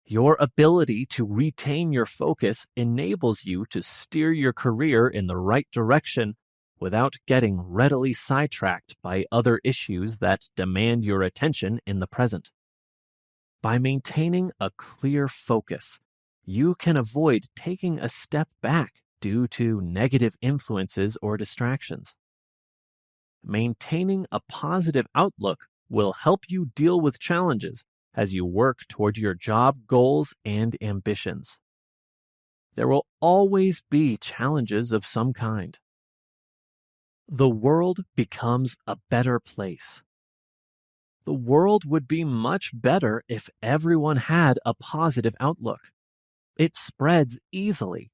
S1: Your ability to retain your focus enables you to steer your career in the right direction without getting readily sidetracked by other issues that demand your attention in the present. By maintaining a clear focus, you can avoid taking a step back due to negative influences or distractions. Maintaining a positive outlook will help you deal with challenges as you work toward your job goals and ambitions. There will always be challenges of some kind. The world becomes a better place. The world would be much better if everyone had a positive outlook. It spreads easily.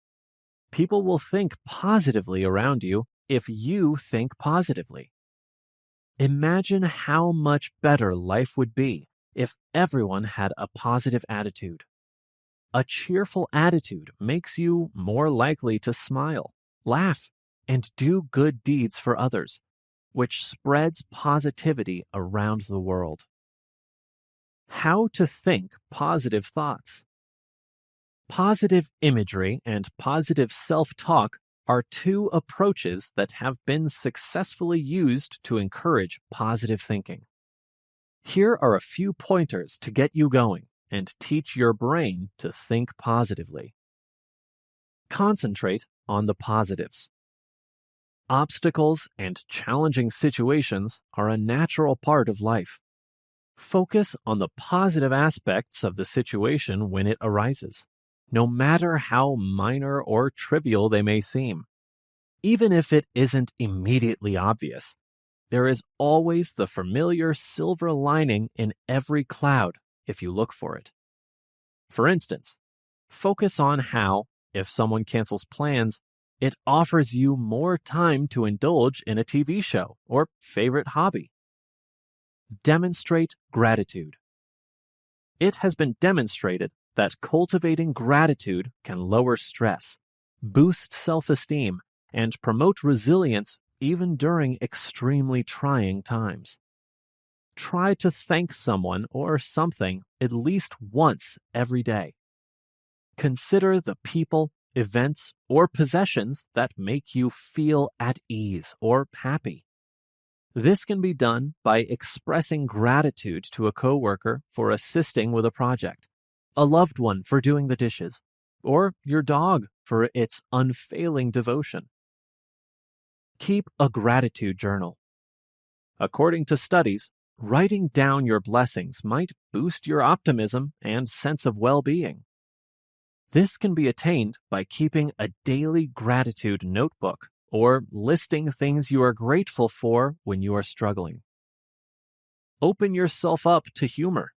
S1: People will think positively around you if you think positively. Imagine how much better life would be if everyone had a positive attitude. A cheerful attitude makes you more likely to smile, laugh, and do good deeds for others, which spreads positivity around the world. How to think positive thoughts. Positive imagery and positive self-talk are two approaches that have been successfully used to encourage positive thinking. Here are a few pointers to get you going and teach your brain to think positively. Concentrate on the positives. Obstacles and challenging situations are a natural part of life. Focus on the positive aspects of the situation when it arises, no matter how minor or trivial they may seem. Even if it isn't immediately obvious, there is always the familiar silver lining in every cloud if you look for it. For instance, focus on how, if someone cancels plans, it offers you more time to indulge in a TV show or favorite hobby. Demonstrate gratitude. It has been demonstrated that cultivating gratitude can lower stress, boost self-esteem, and promote resilience even during extremely trying times. Try to thank someone or something at least once every day. Consider the people, events, or possessions that make you feel at ease or happy. This can be done by expressing gratitude to a coworker for assisting with a project, a loved one for doing the dishes, or your dog for its unfailing devotion. Keep a gratitude journal. According to studies, writing down your blessings might boost your optimism and sense of well-being. This can be attained by keeping a daily gratitude notebook or listing things you are grateful for when you are struggling. Open yourself up to humor.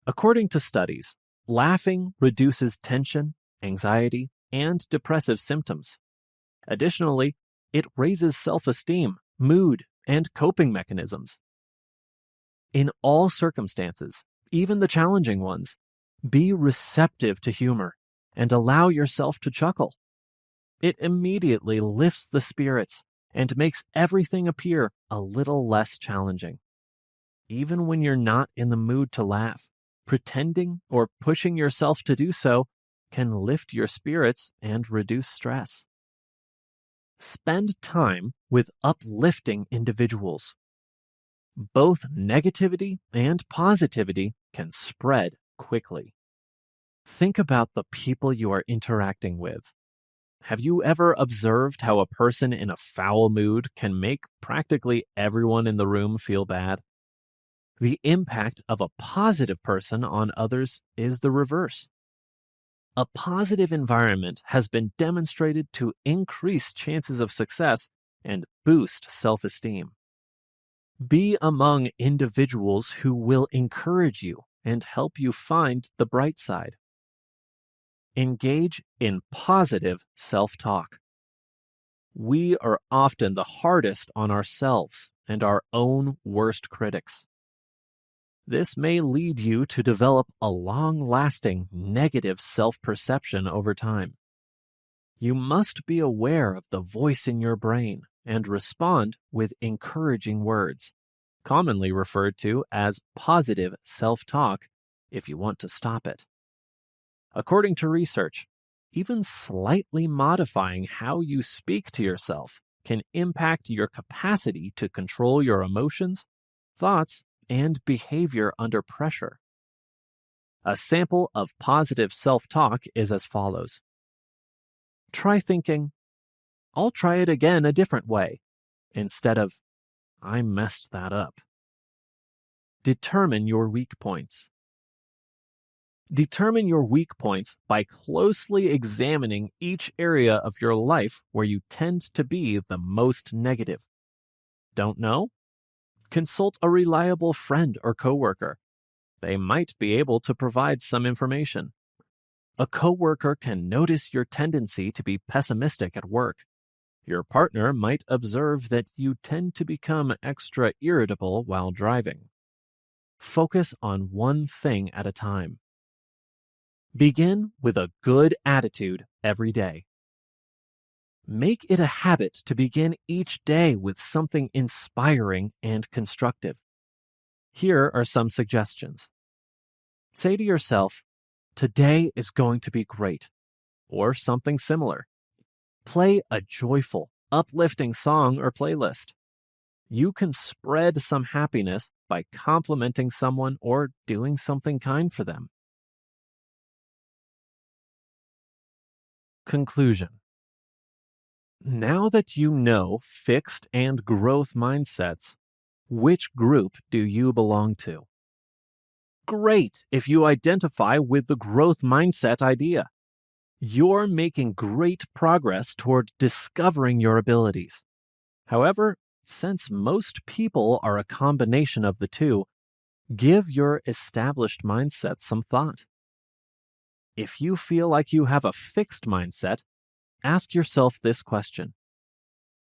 S1: According to studies, laughing reduces tension, anxiety, and depressive symptoms. Additionally, it raises self-esteem, mood, and coping mechanisms. In all circumstances, even the challenging ones, be receptive to humor and allow yourself to chuckle. It immediately lifts the spirits and makes everything appear a little less challenging. Even when you're not in the mood to laugh, pretending or pushing yourself to do so can lift your spirits and reduce stress. Spend time with uplifting individuals. Both negativity and positivity can spread quickly. Think about the people you are interacting with. Have you ever observed how a person in a foul mood can make practically everyone in the room feel bad? The impact of a positive person on others is the reverse. A positive environment has been demonstrated to increase chances of success and boost self-esteem. Be among individuals who will encourage you and help you find the bright side. Engage in positive self-talk. We are often the hardest on ourselves and our own worst critics. This may lead you to develop a long-lasting negative self-perception over time. You must be aware of the voice in your brain and respond with encouraging words, commonly referred to as positive self-talk, if you want to stop it. According to research, even slightly modifying how you speak to yourself can impact your capacity to control your emotions, thoughts, and behavior under pressure. A sample of positive self-talk is as follows. Try thinking, "I'll try it again a different way," instead of, "I messed that up." Determine your weak points. Determine your weak points by closely examining each area of your life where you tend to be the most negative. Don't know? Consult a reliable friend or coworker. They might be able to provide some information. A coworker can notice your tendency to be pessimistic at work. Your partner might observe that you tend to become extra irritable while driving. Focus on one thing at a time. Begin with a good attitude every day. Make it a habit to begin each day with something inspiring and constructive. Here are some suggestions. Say to yourself, "Today is going to be great," or something similar. Play a joyful, uplifting song or playlist. You can spread some happiness by complimenting someone or doing something kind for them. Conclusion. Now that you know fixed and growth mindsets, which group do you belong to? Great if you identify with the growth mindset idea. You're making great progress toward discovering your abilities. However, since most people are a combination of the two, give your established mindset some thought. If you feel like you have a fixed mindset, ask yourself this question.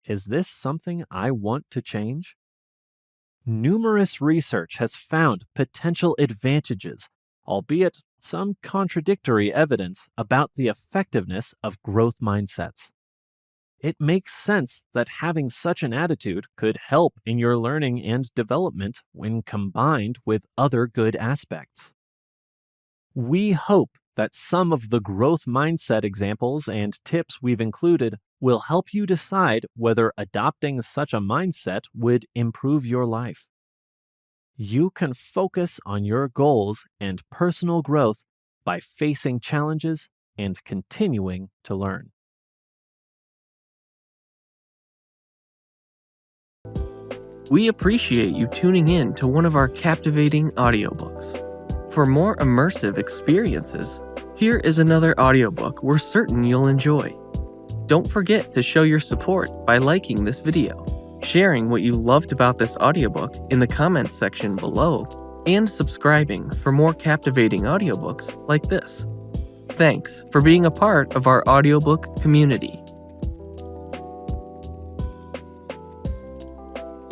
S1: Is this something I want to change? Numerous research has found potential advantages, albeit some contradictory evidence about the effectiveness of growth mindsets. It makes sense that having such an attitude could help in your learning and development when combined with other good aspects. We hope that some of the growth mindset examples and tips we've included will help you decide whether adopting such a mindset would improve your life. You can focus on your goals and personal growth by facing challenges and continuing to learn.
S3: We appreciate you tuning in to one of our captivating audiobooks. For more immersive experiences, here is another audiobook we're certain you'll enjoy. Don't forget to show your support by liking this video, sharing what you loved about this audiobook in the comments section below, and subscribing for more captivating audiobooks like this. Thanks for being a part of our audiobook community.